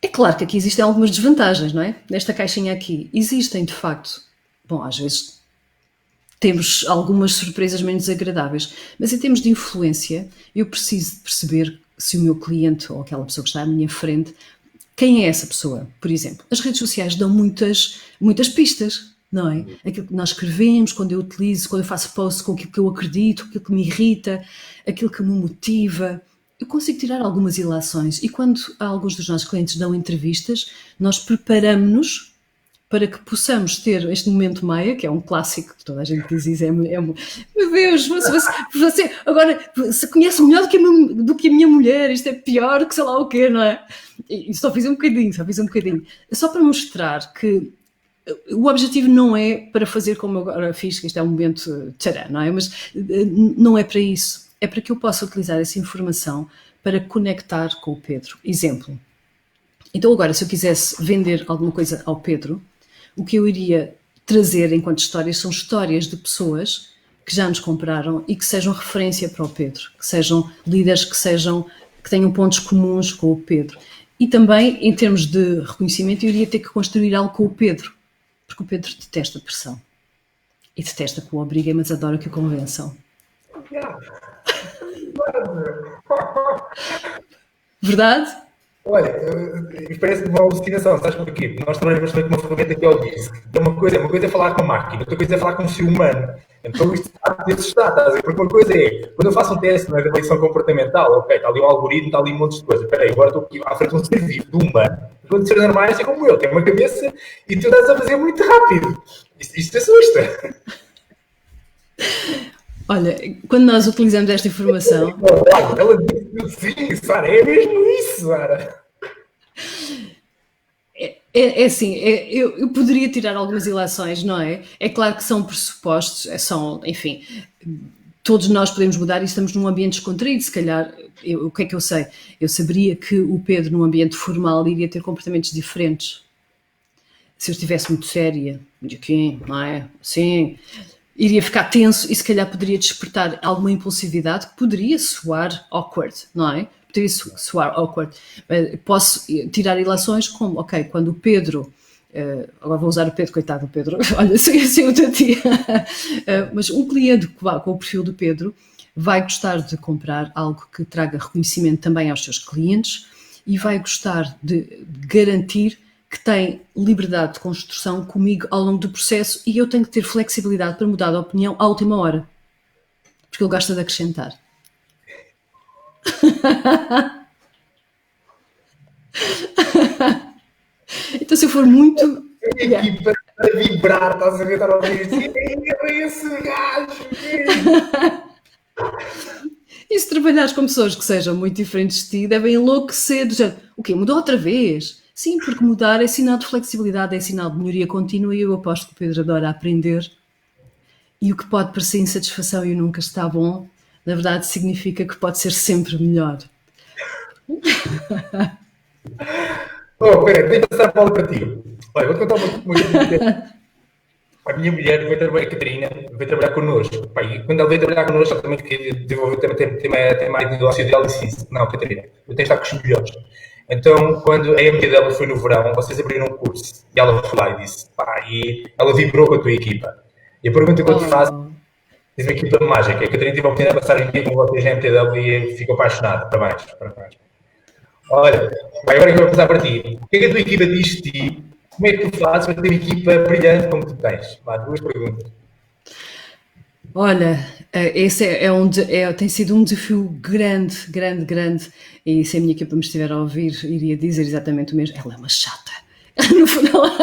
Speaker 2: É claro que aqui existem algumas desvantagens, não é? Nesta caixinha aqui. Existem, de facto. Bom, às vezes temos algumas surpresas menos desagradáveis, mas em termos de influência, eu preciso de perceber se o meu cliente ou aquela pessoa que está à minha frente, quem é essa pessoa? Por exemplo, as redes sociais dão muitas pistas, não é? Aquilo que nós escrevemos, quando eu utilizo, quando eu faço post com aquilo que eu acredito, aquilo que me irrita, aquilo que me motiva. Eu consigo tirar algumas ilações e quando alguns dos nossos clientes dão entrevistas, nós preparamos-nos para que possamos ter este momento Maia, que é um clássico que toda a gente diz isso, meu Deus, você agora se conhece melhor do que a minha mulher, isto é pior que sei lá o quê, não é? E só fiz um bocadinho, só para mostrar que o objetivo não é para fazer como eu agora fiz, que isto é um momento tchará, não é? Mas não é para isso, é para que eu possa utilizar essa informação para conectar com o Pedro. Exemplo. Então agora, se eu quisesse vender alguma coisa ao Pedro, o que eu iria trazer enquanto histórias são histórias de pessoas que já nos compraram e que sejam referência para o Pedro, que sejam líderes, que tenham pontos comuns com o Pedro. E também, em termos de reconhecimento, eu iria ter que construir algo com o Pedro, porque o Pedro detesta pressão. E detesta que o obriguem, mas adora que o convençam. Verdade?
Speaker 1: Olha, parece-me uma alucinação, sabes porquê? Nós trabalhamos bastante com uma ferramenta que é o DISC. Uma coisa é falar com a máquina, outra coisa é falar com um ser humano. Então isto está, estás a ver? Porque uma coisa é, quando eu faço um teste de avaliação comportamental, ok, está ali um algoritmo, está ali um monte de coisas. Espera aí, agora estou aqui à frente de um ser vivo, de um humano. Quando seres normais é como eu, tenho uma cabeça e tu estás a fazer muito rápido. Isto assusta.
Speaker 2: Olha, quando nós utilizamos esta informação,
Speaker 1: Ela disse sim, Sara, é mesmo isso, Sara.
Speaker 2: é assim, eu poderia tirar algumas ilações, não é? É claro que são pressupostos, são, enfim, todos nós podemos mudar e estamos num ambiente descontraído, se calhar, o que é que eu sei? Eu saberia que o Pedro, num ambiente formal, iria ter comportamentos diferentes. Se eu estivesse muito séria, muito aqui, não é? Sim, iria ficar tenso e se calhar poderia despertar alguma impulsividade que poderia soar awkward, não é? Poderia soar awkward. Posso tirar ilações como, ok, quando o Pedro, agora vou usar o Pedro, coitado do Pedro, olha, sei o da tia, mas um cliente que vá com o perfil do Pedro vai gostar de comprar algo que traga reconhecimento também aos seus clientes e vai gostar de garantir que tem liberdade de construção comigo ao longo do processo e eu tenho que ter flexibilidade para mudar de opinião à última hora. Porque ele gosta de acrescentar. Então, se eu for muito.
Speaker 1: A equipa a vibrar, estás a ver, estar a ouvir isto. É esse gajo.
Speaker 2: E se trabalhares com pessoas que sejam muito diferentes de ti, devem enlouquecer. O quê? Mudou outra vez? Sim, porque mudar é sinal de flexibilidade, é sinal de melhoria contínua e eu aposto que o Pedro adora aprender. E o que pode parecer insatisfação e nunca está bom, na verdade significa que pode ser sempre melhor.
Speaker 1: Espera, tenho que passar a bola para ti. Olha, vou-te contar uma coisa. A minha mulher veio trabalhar, a Catarina, veio trabalhar connosco. E quando ela veio trabalhar connosco, ela também queria desenvolver tem mais negócio dela e disse: Não, Catarina, eu tenho que estar com os melhores. Então, quando a MT dela foi no verão, vocês abriram um curso. E ela foi lá e disse: e ela vibrou com a tua equipa. E a pergunta que eu te faço: diz uma equipa mágica. A Catarina teve a oportunidade de passar um dia com vocês na MTW e ficou apaixonada. Parabéns. Olha, agora que eu vou passar para ti. O que é que a tua equipa diz de ti? Como é que tu fazes para ter uma equipa brilhante como tu tens? Duas perguntas.
Speaker 2: Olha, esse tem sido um desafio grande, grande, grande. E se a minha equipa me estiver a ouvir, iria dizer exatamente o mesmo. Ela é uma chata. No final.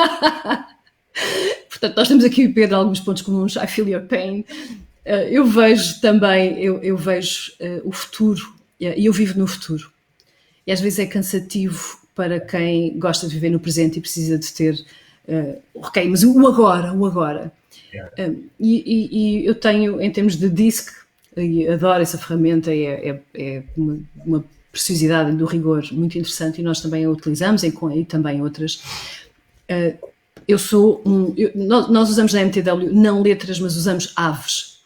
Speaker 2: Portanto, nós temos aqui, Pedro, alguns pontos comuns. I feel your pain. Eu vejo também, eu vejo o futuro. E eu vivo no futuro. E às vezes é cansativo para quem gosta de viver no presente e precisa de ter, ok, mas o agora. Yeah. E eu tenho, em termos de DISC, e adoro essa ferramenta, é uma preciosidade do rigor muito interessante e nós também a utilizamos e também outras. Nós usamos na MTW não letras, mas usamos aves,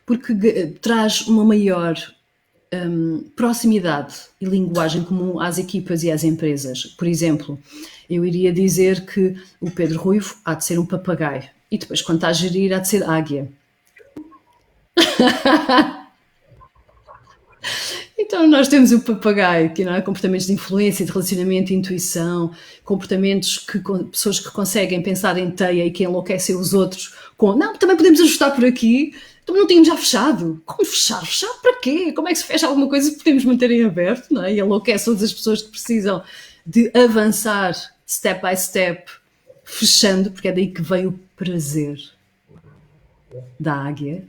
Speaker 2: porque traz uma maior proximidade e linguagem comum às equipas e às empresas. Por exemplo, eu iria dizer que o Pedro Ruivo há de ser um papagaio e depois, quando está a gerir, há de ser águia. Então nós temos o papagaio, que não é comportamentos de influência, de relacionamento, intuição, comportamentos pessoas que conseguem pensar em teia e que enlouquecem os outros com, não, também podemos ajustar por aqui. Então não tínhamos já fechado. Como fechar? Fechar para quê? Como é que se fecha alguma coisa que podemos manter em aberto? Não é? E enlouquece todas as pessoas que precisam de avançar step by step, fechando, porque é daí que vem o prazer da águia,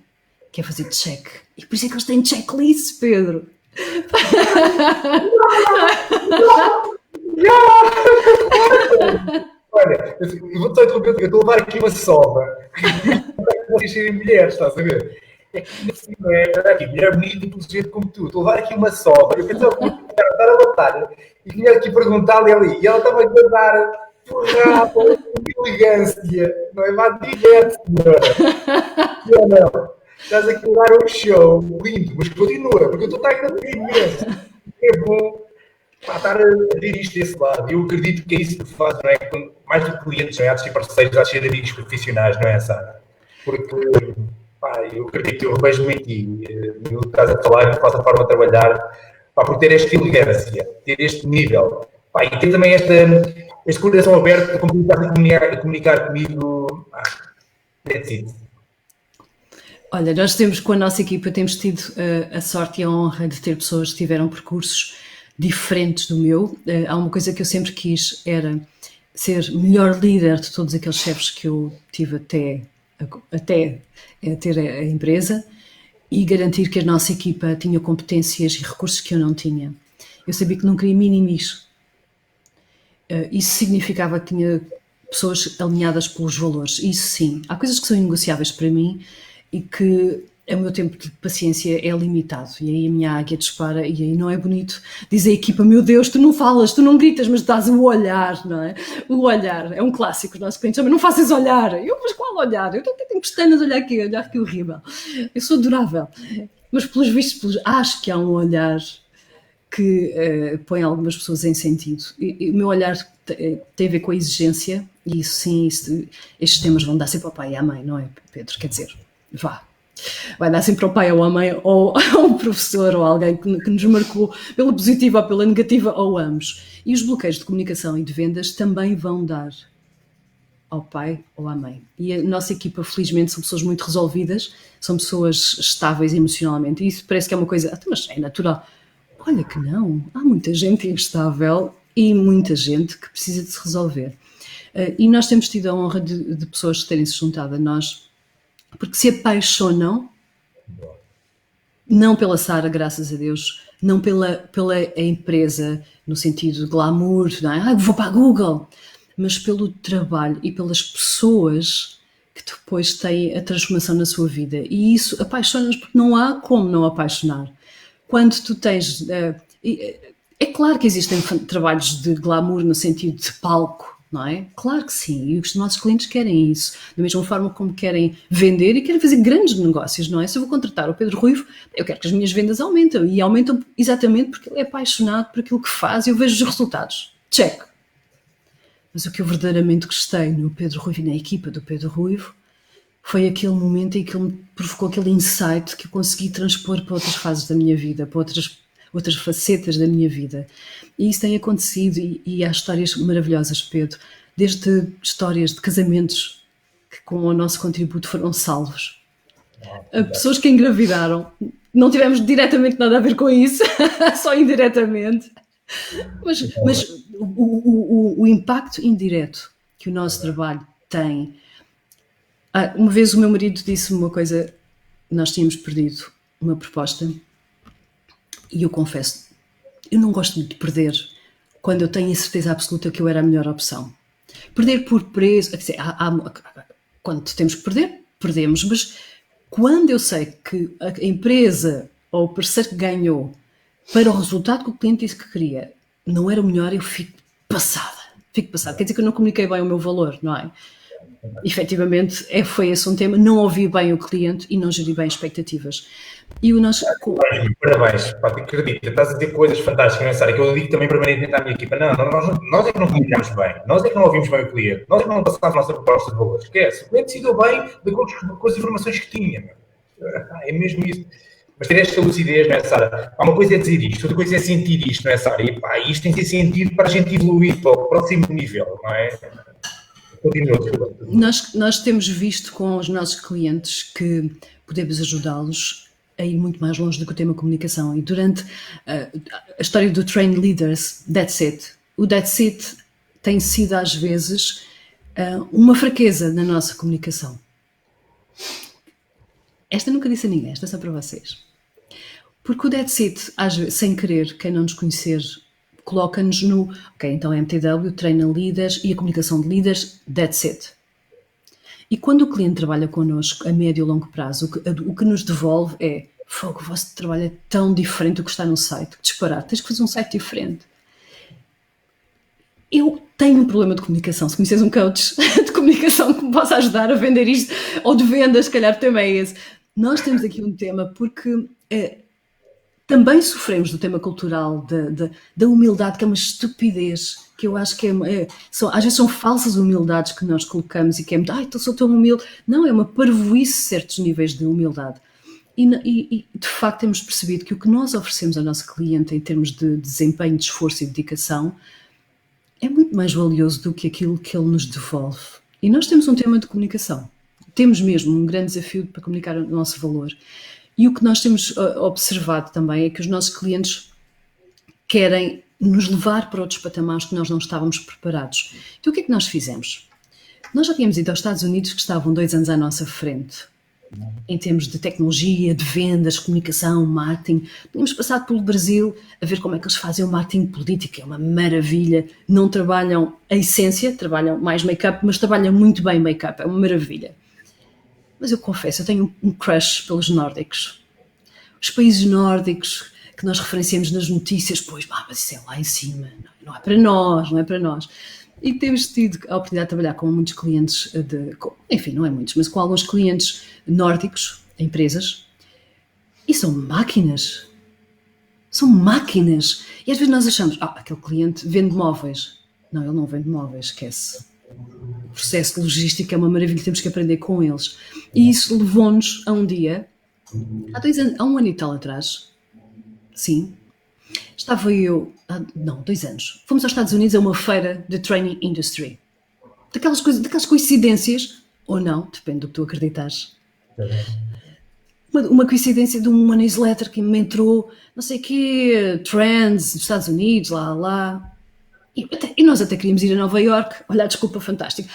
Speaker 2: que é fazer check. E por isso é que eles têm checklist, Pedro.
Speaker 1: Olha, eu vou só interromper, eu estou a levar aqui uma sova. Vocês serem mulheres, estás a ver? É que assim, não é? Aqui, mulher bonita e inteligente como tu. Estou a levar aqui uma sova. Eu pensava que ia estar a batalha e vinha aqui perguntar-lhe ali. E ela estava a dar porrada, com elegância. Não é? Vá, diverte, senhora. Não. Estás aqui a dar um show lindo, mas continua, porque eu estou a estar a imenso. É bom estar a ver isto desse lado. Eu acredito que é isso que faz, não é? Mais do que clientes, não é? Há de ser parceiros, há de ser amigos profissionais, não é, Sara? Porque, eu acredito que eu vejo muito aqui, no que estás a falar, na nossa forma de trabalhar, por ter esta elegância, ter este nível, e ter também este coração aberto para comunicar comigo. That's it.
Speaker 2: Olha, nós temos, com a nossa equipa, temos tido a sorte e a honra de ter pessoas que tiveram percursos diferentes do meu. Há uma coisa que eu sempre quis, era ser melhor líder de todos aqueles chefes que eu tive até até ter a empresa e garantir que a nossa equipa tinha competências e recursos que eu não tinha. Eu sabia que não queria minimis. Isso significava que tinha pessoas alinhadas pelos valores. Isso sim. Há coisas que são inegociáveis para mim e que o meu tempo de paciência é limitado. E aí a minha águia dispara e aí não é bonito. Diz a equipa, meu Deus, tu não falas, tu não gritas, mas dás o olhar, não é? O olhar. É um clássico. Os nossos clientes chamam, não faças olhar. Eu, mas qual olhar? Eu tenho pestanas a olhar que horrível. Eu sou adorável. Mas pelos vistos, acho que há um olhar que põe algumas pessoas em sentido. E o meu olhar tem a ver com a exigência, e isso sim, estes temas vão dar sempre ao pai e à mãe, não é, Pedro? Quer dizer, vai dar sempre ao pai ou à mãe, ou ao professor, ou alguém que nos marcou pela positiva ou pela negativa, ou ambos. E os bloqueios de comunicação e de vendas também vão dar ao pai ou à mãe. E a nossa equipa, felizmente, são pessoas muito resolvidas, são pessoas estáveis emocionalmente, e isso parece que é uma coisa, mas é natural. Olha que não, há muita gente instável e muita gente que precisa de se resolver. E nós temos tido a honra de pessoas terem se juntado a nós, porque se apaixonam, não pela Sara, graças a Deus, não pela empresa, no sentido de glamour, não é? Vou para a Google, mas pelo trabalho e pelas pessoas que depois têm a transformação na sua vida. E isso apaixona-nos porque não há como não apaixonar. Quando tu tens... é claro que existem trabalhos de glamour no sentido de palco, não é? Claro que sim, e os nossos clientes querem isso, da mesma forma como querem vender e querem fazer grandes negócios, não é? Se eu vou contratar o Pedro Ruivo, eu quero que as minhas vendas aumentem, e aumentam exatamente porque ele é apaixonado por aquilo que faz e eu vejo os resultados. Check. Mas o que eu verdadeiramente gostei no Pedro Ruivo e na equipa do Pedro Ruivo foi aquele momento em que ele me provocou aquele insight que eu consegui transpor para outras fases da minha vida, para outras facetas da minha vida. E isso tem acontecido e há histórias maravilhosas, Pedro. Desde histórias de casamentos que com o nosso contributo foram salvos. Pessoas que engravidaram. Não tivemos diretamente nada a ver com isso, só indiretamente. Mas o impacto indireto que o nosso trabalho tem. Uma vez o meu marido disse-me uma coisa, nós tínhamos perdido uma proposta e eu confesso, eu não gosto muito de perder quando eu tenho a certeza absoluta que eu era a melhor opção. Perder por preço, quer dizer, quando temos que perder, perdemos, mas quando eu sei que a empresa ou o parceiro que ganhou para o resultado que o cliente disse que queria não era o melhor, eu fico passada. Quer dizer que eu não comuniquei bem o meu valor, não é? Efetivamente, foi esse um tema, não ouvi bem o cliente e não geri bem expectativas. E o nosso...
Speaker 1: Parabéns, pá, acredita, estás a dizer coisas fantásticas, não é, Sara? Que eu digo também permanentemente à minha equipa, nós é que não comunicamos bem, nós é que não ouvimos bem o cliente, nós é que não passamos a nossa proposta de valores, esquece, o cliente decidiu bem de acordo com as informações que tinha, é mesmo isso. Mas ter esta lucidez, não é, Sara? Uma coisa é dizer isto, outra coisa é sentir isto, não é, Sara? E pá, isto tem que ter sentido para a gente evoluir para o próximo nível, não é?
Speaker 2: Nós temos visto com os nossos clientes que podemos ajudá-los a ir muito mais longe do que o tema comunicação. E durante a história do Train Leaders, That's It. O That's It tem sido às vezes uma fraqueza na nossa comunicação. Esta nunca disse a ninguém, esta é só para vocês. Porque o That's It, às vezes, sem querer, quem não nos conhecer, coloca-nos no... Ok, então a MTW treina líderes e a comunicação de líderes, that's it. E quando o cliente trabalha connosco a médio e longo prazo, o que nos devolve é fogo, o vosso trabalho é tão diferente do que está no site, que disparar, tens que fazer um site diferente. Eu tenho um problema de comunicação, se conheces um coach de comunicação que me possa ajudar a vender isto, ou de vendas, se calhar o tema é esse. Nós temos aqui um tema porque... também sofremos do tema cultural da humildade, que é uma estupidez, que eu acho que às vezes são falsas humildades que nós colocamos e que é muito, então sou tão humilde. Não, é uma parvoíce certos níveis de humildade. E de facto temos percebido que o que nós oferecemos ao nosso cliente em termos de desempenho, de esforço e dedicação é muito mais valioso do que aquilo que ele nos devolve. E nós temos um tema de comunicação. Temos mesmo um grande desafio para comunicar o nosso valor. E o que nós temos observado também é que os nossos clientes querem nos levar para outros patamares que nós não estávamos preparados. Então o que é que nós fizemos? Nós já tínhamos ido aos Estados Unidos, que estavam 2 anos à nossa frente, em termos de tecnologia, de vendas, comunicação, marketing. Tínhamos passado pelo Brasil a ver como é que eles fazem o marketing político, é uma maravilha. Não trabalham a essência, trabalham mais make-up, mas trabalham muito bem make-up, é uma maravilha. Mas eu confesso, eu tenho um crush pelos nórdicos. Os países nórdicos que nós referenciamos nas notícias, pois, mas isso é lá em cima, não é para nós, não é para nós. E temos tido a oportunidade de trabalhar com muitos clientes, enfim, não é muitos, mas com alguns clientes nórdicos, empresas, e são máquinas. São máquinas. E às vezes nós achamos, aquele cliente vende móveis. Não, ele não vende móveis, esquece. O processo de logística é uma maravilha, temos que aprender com eles. E isso levou-nos a um dia, há um ano e tal atrás, sim, estava eu, 2 anos, fomos aos Estados Unidos a uma feira de training industry. Daquelas coincidências, ou não, depende do que tu acreditares. Uma coincidência de uma newsletter que me entrou, não sei o quê, trends dos Estados Unidos, lá. E nós até queríamos ir a Nova Iorque. Olha, desculpa, fantástico.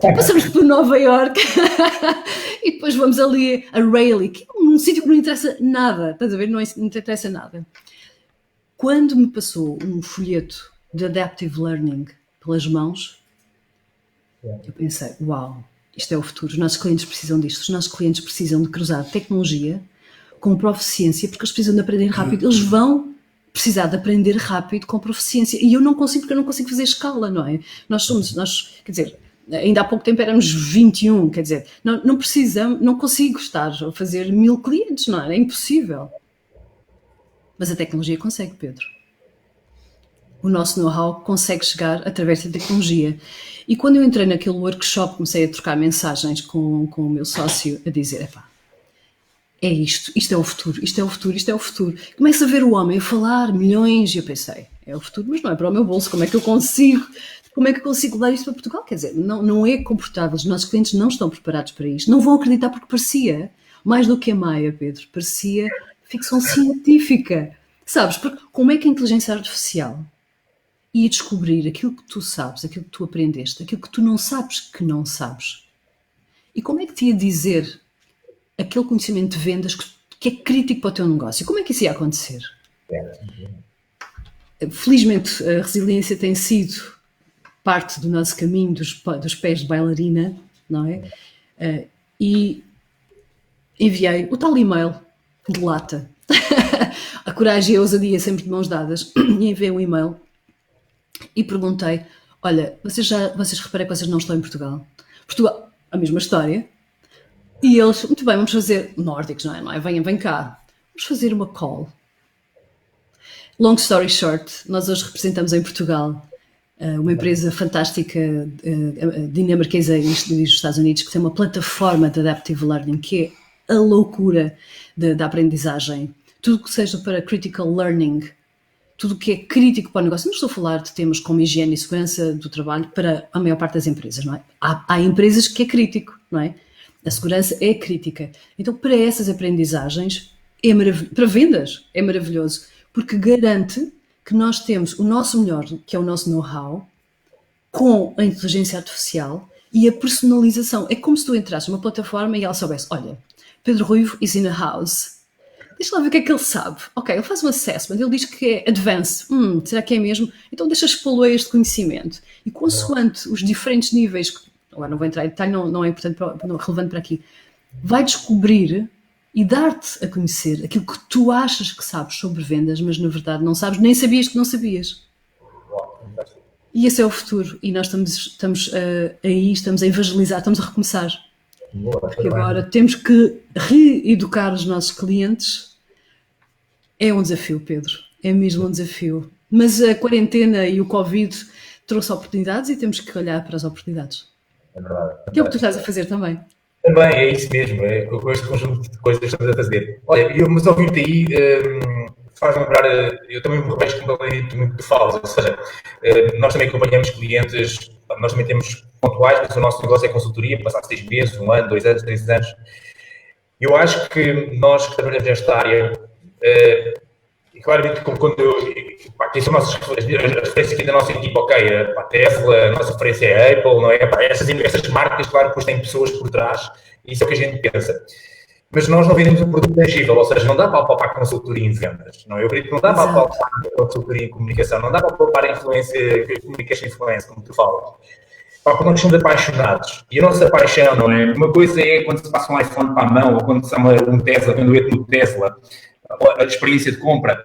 Speaker 2: Passamos por Nova Iorque e depois vamos ali a Raleigh, que é um sítio que não interessa nada. Estás a ver? Não interessa nada. Quando me passou um folheto de Adaptive Learning pelas mãos, eu pensei, uau, isto é o futuro. Os nossos clientes precisam disto. Os nossos clientes precisam de cruzar tecnologia com proficiência, porque eles precisam de aprender rápido. Eles vão precisar de aprender rápido com proficiência. E eu não consigo, porque eu não consigo fazer escala, não é? Quer dizer, ainda há pouco tempo éramos 21, quer dizer, não consigo estar a fazer 1000 clientes, não é? É impossível. Mas a tecnologia consegue, Pedro. O nosso know-how consegue chegar através da tecnologia. E quando eu entrei naquele workshop, comecei a trocar mensagens com o meu sócio, a dizer, é isto é o futuro, isto é o futuro, isto é o futuro. Começo a ver o homem a falar milhões e eu pensei, é o futuro, mas não é para o meu bolso, como é que eu consigo dar isto para Portugal? Quer dizer, não é confortável, os nossos clientes não estão preparados para isto, não vão acreditar porque parecia, mais do que a Maia, Pedro, parecia ficção científica, sabes? Porque como é que a inteligência artificial ia descobrir aquilo que tu sabes, aquilo que tu aprendeste, aquilo que tu não sabes que não sabes? E como é que te ia dizer aquele conhecimento de vendas que é crítico para o teu negócio? Como é que isso ia acontecer? Felizmente, a resiliência tem sido parte do nosso caminho dos pés de bailarina, não é? E enviei o tal e-mail de lata. A coragem e a ousadia sempre de mãos dadas. E enviei um e-mail e perguntei, olha, vocês reparem que vocês não estão em Portugal? Portugal, a mesma história. E eles, muito bem, vamos fazer, nórdicos, não é? Vem cá, vamos fazer uma call. Long story short, nós hoje representamos em Portugal uma empresa fantástica dinamarquesa e dos Estados Unidos que tem uma plataforma de Adaptive Learning que é a loucura da aprendizagem. Tudo que seja para critical learning, tudo que é crítico para o negócio. Não estou a falar de temas como higiene e segurança do trabalho para a maior parte das empresas, não é? Há empresas que é crítico, não é? A segurança é crítica. Então, para essas aprendizagens, para vendas, é maravilhoso, porque garante que nós temos o nosso melhor, que é o nosso know-how, com a inteligência artificial e a personalização. É como se tu entrasses numa plataforma e ela soubesse, olha, Pedro Ruivo is in a house. Deixa lá ver o que é que ele sabe. Ok, ele faz um assessment, ele diz que é advanced. Será que é mesmo? Então deixa explorar este conhecimento. E consoante os diferentes níveis, agora não vou entrar em detalhe, não é importante, não é relevante para aqui, vai descobrir e dar-te a conhecer aquilo que tu achas que sabes sobre vendas, mas na verdade não sabes, nem sabias que não sabias. E esse é o futuro. E nós estamos aí, estamos a evangelizar, estamos a recomeçar. Porque agora temos que reeducar os nossos clientes. É um desafio, Pedro. É mesmo um desafio. Mas a quarentena e o Covid trouxe oportunidades e temos que olhar para as oportunidades.
Speaker 1: É verdade.
Speaker 2: Que é o que tu estás a fazer também.
Speaker 1: Também, é isso mesmo. É com este conjunto de coisas que estamos a fazer. Olha, mas ouvindo-te aí, faz lembrar, eu também me revejo completamente muito de falas. Ou seja, nós também acompanhamos clientes, nós também temos pontuais, mas o nosso negócio é consultoria, passar 6 meses, 1 ano, 2 anos, 3 anos. Eu acho que nós que trabalhamos nesta área, claramente, quando quem são as referências aqui da nossa equipa, ok, a Tesla, a nossa referência é a Apple, não é? Essas marcas, claro, depois têm pessoas por trás, e isso é o que a gente pensa. Mas nós não vendemos um produto tangível, ou seja, não dá para palpar consultoria em vendas, não é? Eu acredito que não dá para palpar consultoria em comunicação, não dá para palpar communication influence, como tu falas. Porque nós somos apaixonados. E a nossa paixão, não é? Uma coisa é quando se passa um iPhone para a mão, ou quando se chama um Tesla, quando eu entro no Tesla, a experiência de compra.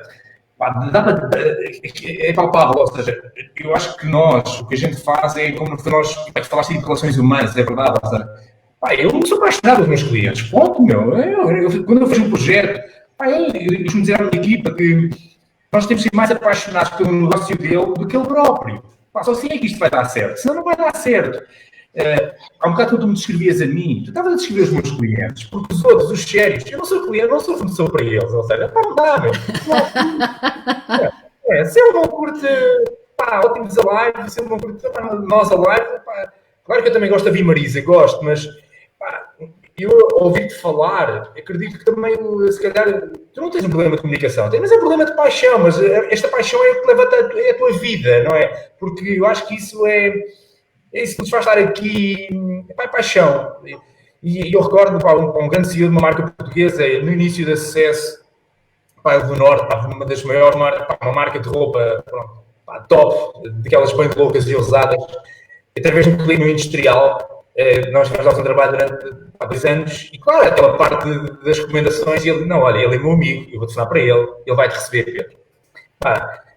Speaker 1: É palpável, ou seja, eu acho que nós, o que a gente faz é como nós, falaste de relações humanas, é verdade, ou seja, eu sou apaixonado pelos meus clientes, ponto, meu. Quando eu vejo um projeto, eu costumo dizer à minha equipa que nós temos que ser mais apaixonados pelo negócio dele do que ele próprio. Só assim é que isto vai dar certo, senão não vai dar certo. Há um bocado quando tu me descrevias a mim, tu estavas a descrever os meus clientes, porque os outros, os sérios, eu não sou cliente, não sou fornecedor para eles, ou seja, não dá, meu. Se ele não curte, ótimos a live, se ele não curte, nós a live, claro que eu também gosto de ouvir Marisa, gosto, mas eu ouvir-te falar, acredito que também, se calhar, tu não tens um problema de comunicação, mas é um problema de paixão, mas esta paixão é o que leva a tua vida, não é? Porque eu acho que isso é isso que nos faz estar aqui, é paixão. E eu recordo, um grande CEO de uma marca portuguesa, no início do sucesso, do Norte, estava numa das maiores marcas, uma marca de roupa, top, daquelas bem loucas e ousadas, através de um cliente industrial. Nós fazemos um trabalho durante há 2 anos e, claro, aquela parte das recomendações, e ele, não, olha, ele é meu amigo, eu vou telefonar para ele vai-te receber, Pedro.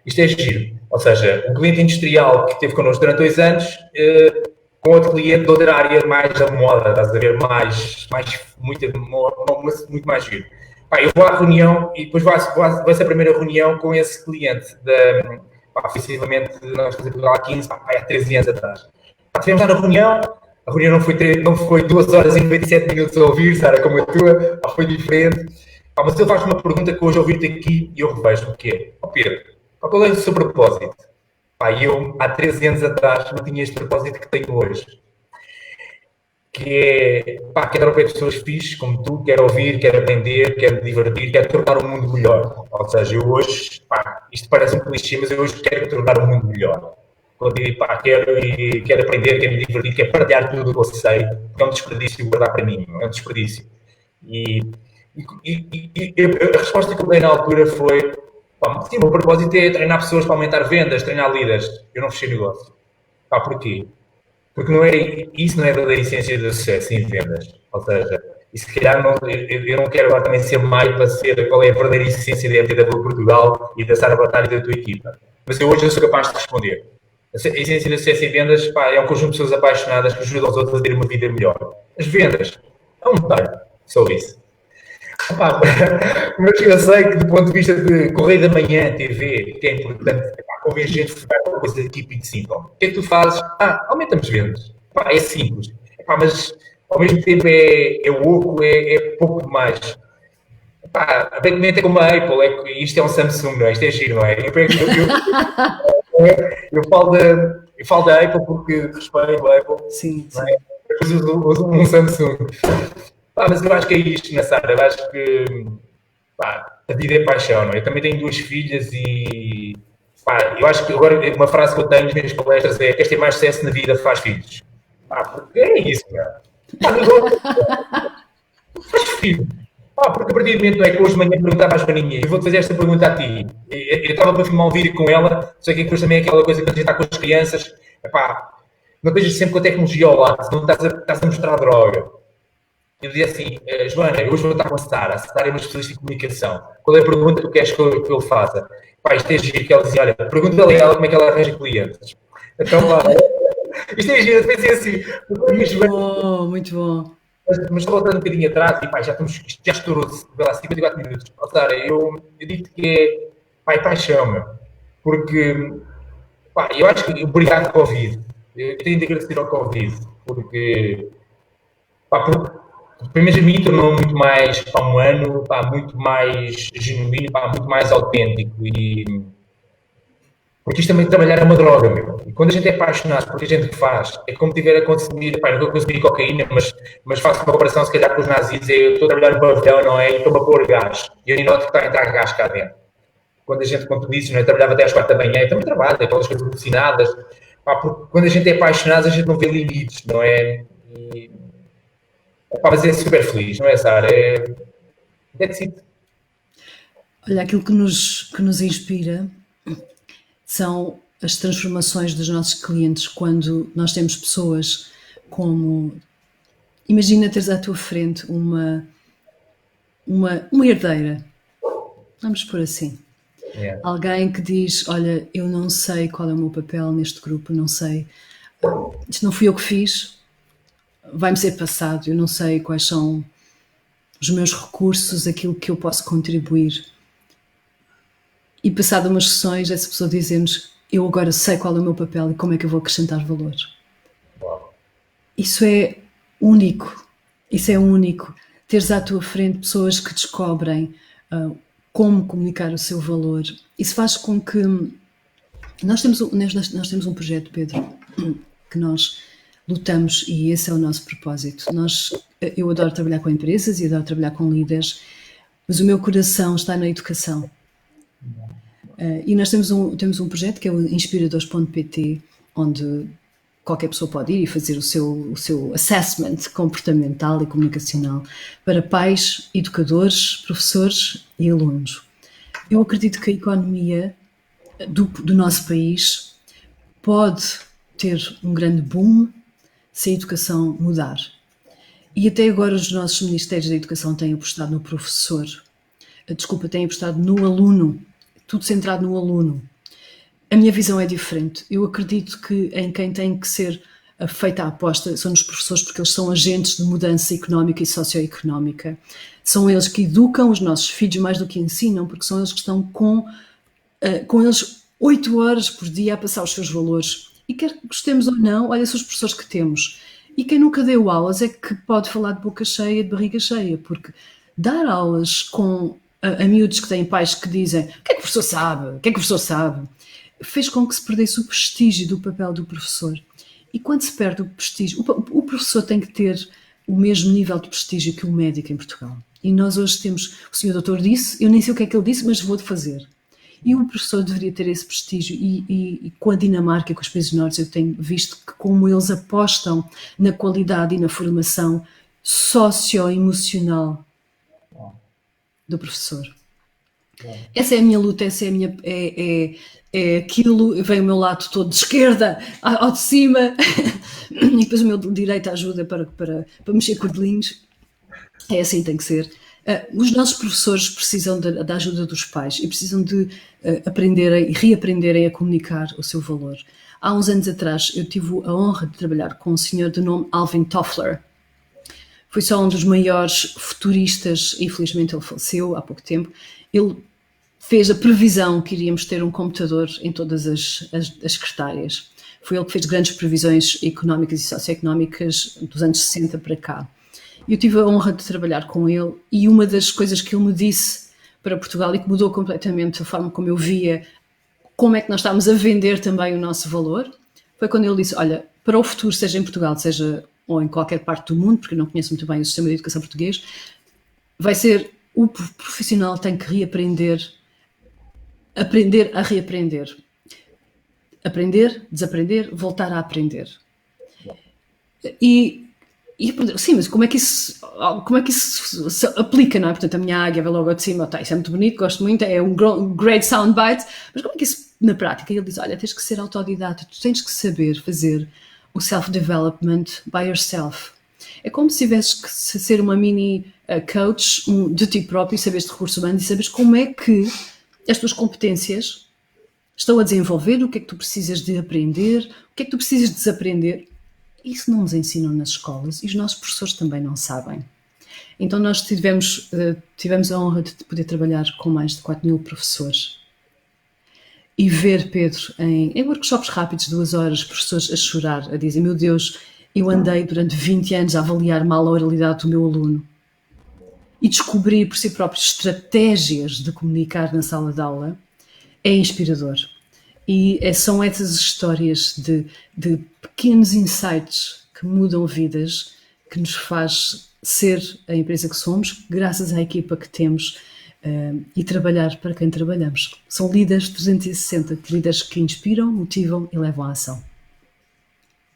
Speaker 1: Isto é giro. Ou seja, um cliente industrial que esteve connosco durante 2 anos, com outro cliente de outra área mais da moda, estás a ver, muito mais giro. Eu vou à reunião e depois vai ser a primeira reunião com esse cliente, efetivamente, nós fazemos há 15, há 13 anos atrás. Tivemos lá na reunião. A reunião não foi 2 horas e 97 minutos a ouvir, Sara, como a tua, foi diferente. Mas ele faz uma pergunta que hoje ouvir-te aqui e eu revejo o que é. Pedro, qual é o seu propósito? Eu, há 13 anos atrás, não tinha este propósito que tenho hoje. Que é, quero ver pessoas fixes como tu, quero ouvir, quero aprender, quero me divertir, quero tornar o mundo melhor. Ou seja, eu hoje, isto parece um clichê, mas eu hoje quero tornar o mundo melhor. Quando digo, quero aprender, quero me divertir, quero partilhar tudo o que eu sei, porque é um desperdício guardar para mim, é um desperdício. E a resposta que eu dei na altura foi, sim, o meu propósito é treinar pessoas para aumentar vendas, treinar líderes. Eu não fechei negócio. Porquê? Porque isso não é da essência do sucesso em vendas. Ou seja, e se calhar eu não quero agora também ser mais para ser qual é a verdadeira essência da vida do Portugal e da Sara Batalha e da tua equipa. Mas hoje eu sou capaz de responder. A essência do sucesso em vendas é um conjunto de pessoas apaixonadas que ajudam os outros a ter uma vida melhor. As vendas é um detalhe, só isso. Mas eu sei que do ponto de vista de Correio da Manhã, TV, que é importante, convém a gente focar com coisas de equipe e de simples. O que é que tu fazes? Aumentamos vendas. É simples. Mas ao mesmo tempo é oco, é pouco demais. Aparentemente é como a Apple, isto é um Samsung, não é? Isto é giro, não é? Eu falo da Apple porque respeito a Apple.
Speaker 2: Sim.
Speaker 1: Não é? Depois uso um Samsung. Mas eu acho que é isto, né, Sara? Eu acho que a vida é paixão, não é? Eu também tenho 2 filhas e eu acho que agora uma frase que eu tenho nas minhas palestras é: queres ter mais sucesso na vida, faz filhos. Porque é isso, cara. Faz filho. Porque a partir do momento não é que hoje de manhã perguntava às maninhas, eu vou-te fazer esta pergunta a ti. Eu estava para filmar um vídeo com ela, só que depois também é aquela coisa que a gente está com as crianças, não estejas sempre com a tecnologia ao lado, senão estás a mostrar droga. Eu dizia assim, Joana, eu hoje vou estar com a Sara é uma especialista em comunicação. Qual é a pergunta que tu queres que eu faça? Isto é giro, que ela dizia, olha, pergunta-lhe a ela como é que ela arranja clientes. Então, isto é giro, eu pensei assim.
Speaker 2: Muito bom.
Speaker 1: Mas estou voltando um bocadinho atrás e já estourou-se, 54 minutos. Sara, eu digo que é paixão, meu. Porque, eu acho que, obrigado ao Covid. Eu tenho de agradecer ao Covid, porque primeiro a mim tornou muito mais humano, muito mais genuíno, muito mais autêntico. Porque isto também trabalhar é uma droga, meu. E quando a gente é apaixonado por que a gente faz, é como tiver a consumir, não estou a consumir cocaína, mas faço uma comparação se calhar com os nazis, eu estou a trabalhar no pavilhão, não é? E estou-me a pôr gás. E eu nem noto que está a entrar gás cá dentro. quando a gente, como tu dizes, não é? Trabalhava até às 4 da manhã, também trabalho, tem todas as coisas ensinadas, porque quando a gente é apaixonado, a gente não vê limites, não é? E, mas é super feliz, não é, Sara? That's it.
Speaker 2: Olha, aquilo que nos inspira são as transformações dos nossos clientes quando nós temos pessoas como... Imagina teres à tua frente uma herdeira, vamos por assim.
Speaker 1: Yeah.
Speaker 2: Alguém que diz, olha, eu não sei qual é o meu papel neste grupo, não sei, isto não fui eu que fiz, vai-me ser passado, eu não sei quais são os meus recursos, aquilo que eu posso contribuir. E passado umas sessões, essa pessoa diz-nos, eu agora sei qual é o meu papel e como é que eu vou acrescentar valor.
Speaker 1: Wow.
Speaker 2: Isso é único, teres à tua frente pessoas que descobrem como comunicar o seu valor. Isso faz com que... Nós temos um projeto, Pedro, que nós lutamos e esse é o nosso propósito. Eu adoro trabalhar com empresas e adoro trabalhar com líderes, mas o meu coração está na educação. E nós temos um projeto que é o inspiradores.pt, onde qualquer pessoa pode ir e fazer o seu assessment comportamental e comunicacional para pais, educadores, professores e alunos. Eu acredito que a economia do nosso país pode ter um grande boom se a educação mudar. E até agora os nossos ministérios da educação têm apostado no professor, têm apostado no aluno, tudo centrado no aluno. A minha visão é diferente. Eu acredito que em quem tem que ser feita a aposta são os professores, porque eles são agentes de mudança económica e socioeconómica. São eles que educam os nossos filhos mais do que ensinam, porque são eles que estão com eles 8 horas por dia a passar os seus valores. E quer que gostemos ou não, olha, são os professores que temos. E quem nunca deu aulas é que pode falar de boca cheia, de barriga cheia, porque dar aulas a miúdos que têm pais que dizem o que é que o professor sabe? O que é que o professor sabe? Fez com que se perdesse o prestígio do papel do professor. E quando se perde o prestígio, o professor tem que ter o mesmo nível de prestígio que o médico em Portugal. E nós hoje temos, o senhor doutor disse, eu nem sei o que é que ele disse, mas vou fazer. E o professor deveria ter esse prestígio. E com a Dinamarca, com os países nórdicos, eu tenho visto que como eles apostam na qualidade e na formação socioemocional do professor. Essa é a minha luta, essa é a minha... É aquilo, vem o meu lado todo de esquerda ao de cima e depois o meu direito ajuda para mexer cordelinhos. É assim, tem que ser. Os nossos professores precisam da ajuda dos pais e precisam de aprenderem e reaprenderem a comunicar o seu valor. Há uns anos atrás eu tive a honra de trabalhar com um senhor de nome Alvin Toffler. Foi só um dos maiores futuristas, infelizmente ele faleceu há pouco tempo. Ele fez a previsão que iríamos ter um computador em todas as secretárias. Foi ele que fez grandes previsões económicas e socioeconómicas dos anos 60 para cá. Eu tive a honra de trabalhar com ele e uma das coisas que ele me disse para Portugal e que mudou completamente a forma como eu via como é que nós estávamos a vender também o nosso valor, foi quando ele disse, olha, para o futuro, seja em Portugal, seja ou em qualquer parte do mundo, porque eu não conheço muito bem o sistema de educação português, vai ser o profissional tem que aprender a reaprender. Aprender, desaprender, voltar a aprender. E sim, mas como é que isso se aplica, não é? Portanto, a minha águia vai logo de cima, tá, isso é muito bonito, gosto muito, é um great soundbite, mas como é que isso na prática? E ele diz, olha, tens que ser autodidata, tu tens que saber fazer o self-development by yourself. É como se tivesses que ser uma mini coach de ti próprio e saberes de recursos humanos e saberes como é que as tuas competências estão a desenvolver, o que é que tu precisas de aprender, o que é que tu precisas de desaprender. Isso não nos ensinam nas escolas e os nossos professores também não sabem. Então nós tivemos a honra de poder trabalhar com mais de 4.000 professores e ver, Pedro, em workshops rápidos, 2 horas, professores a chorar, a dizer, meu Deus, eu andei durante 20 anos a avaliar mal a oralidade do meu aluno e descobrir por si próprio estratégias de comunicar na sala de aula é inspirador. E são essas histórias de pequenos insights que mudam vidas, que nos faz ser a empresa que somos, graças à equipa que temos, e trabalhar para quem trabalhamos. São líderes 360, líderes que inspiram, motivam e levam à ação.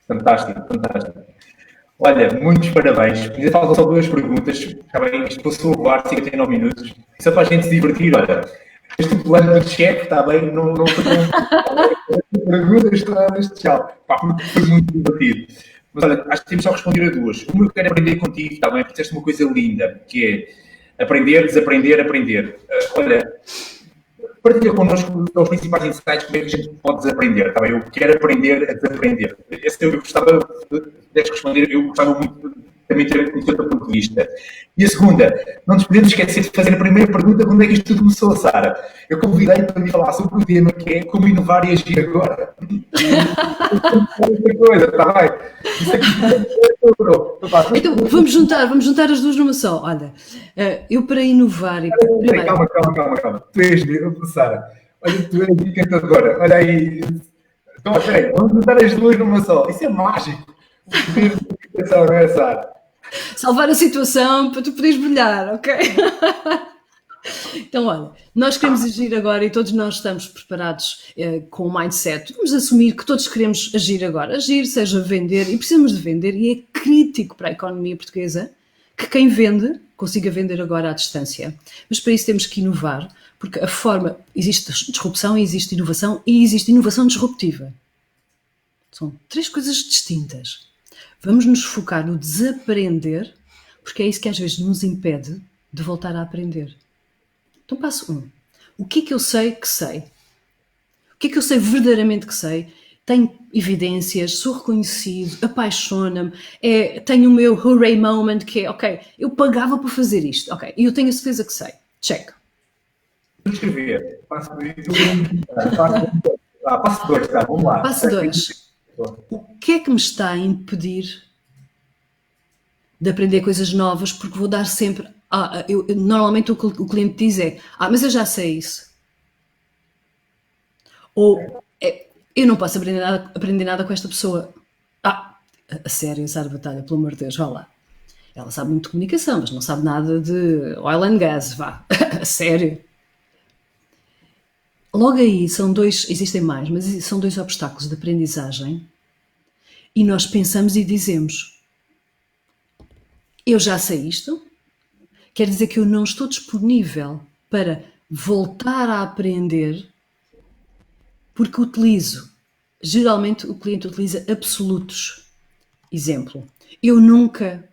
Speaker 1: Fantástico, fantástico. Olha, muitos parabéns. Ainda faltam só 2 perguntas. Está bem, isto passou a voar 59 minutos. Só para a gente se divertir, olha. Este plano de chefe, está bem, não foi perguntas todas de tchau. Pá, porque foi muito divertido. Mas olha, acho que temos só a responder a 2. Uma que eu quero aprender contigo, está bem, porque disseste uma coisa linda, que é aprender, desaprender, aprender. Olha, partilha connosco os principais insights, como é que a gente pode desaprender, está bem? Eu quero aprender a desaprender. Esse eu gostava de responder, eu gostava muito de também ter o teu ponto de vista. E a segunda, não nos podemos esquecer de fazer a primeira pergunta, quando é que isto tudo começou, Sara? Eu convidei para me falar sobre o tema que é como inovar e agir agora. Outra coisa, está bem? Isso aqui
Speaker 2: então, vamos juntar as duas numa só. Olha, eu para inovar e...
Speaker 1: Primeiro... Calma. Tu és, Sara. Olha, tu és encantadora. Olha aí. Então, peraí, vamos juntar as duas numa só. Isso é mágico. Não é, Sara?
Speaker 2: Salvar a situação para tu poderes brilhar, ok? Então, olha, nós queremos agir agora e todos nós estamos preparados com o mindset. Vamos assumir que todos queremos agir agora. Agir, seja vender, e precisamos de vender, e é crítico para a economia portuguesa que quem vende consiga vender agora à distância. Mas para isso temos que inovar, porque a forma, existe disrupção, existe inovação e existe inovação disruptiva. São 3 coisas distintas. Vamos nos focar no desaprender, porque é isso que às vezes nos impede de voltar a aprender. Então, passo 1. O que é que eu sei que sei? O que é que eu sei verdadeiramente que sei? Tenho evidências, sou reconhecido, apaixona-me, tenho o meu hooray moment, que é, ok, eu pagava para fazer isto, ok, e eu tenho a certeza que sei. Check.
Speaker 1: Escrever. Passo 2, tá? Vamos lá.
Speaker 2: Passo 2. O que é que me está a impedir de aprender coisas novas? Porque vou dar sempre... normalmente o que o cliente diz é, mas eu já sei isso. Ou, eu não posso aprender nada com esta pessoa. A sério, Sara Batalha, pelo amor de Deus, vá lá. Ela sabe muito de comunicação, mas não sabe nada de oil and gas, vá. A sério. Logo aí, existem mais, mas são 2 obstáculos de aprendizagem e nós pensamos e dizemos, eu já sei isto, quer dizer que eu não estou disponível para voltar a aprender porque geralmente o cliente utiliza absolutos. Exemplo, eu nunca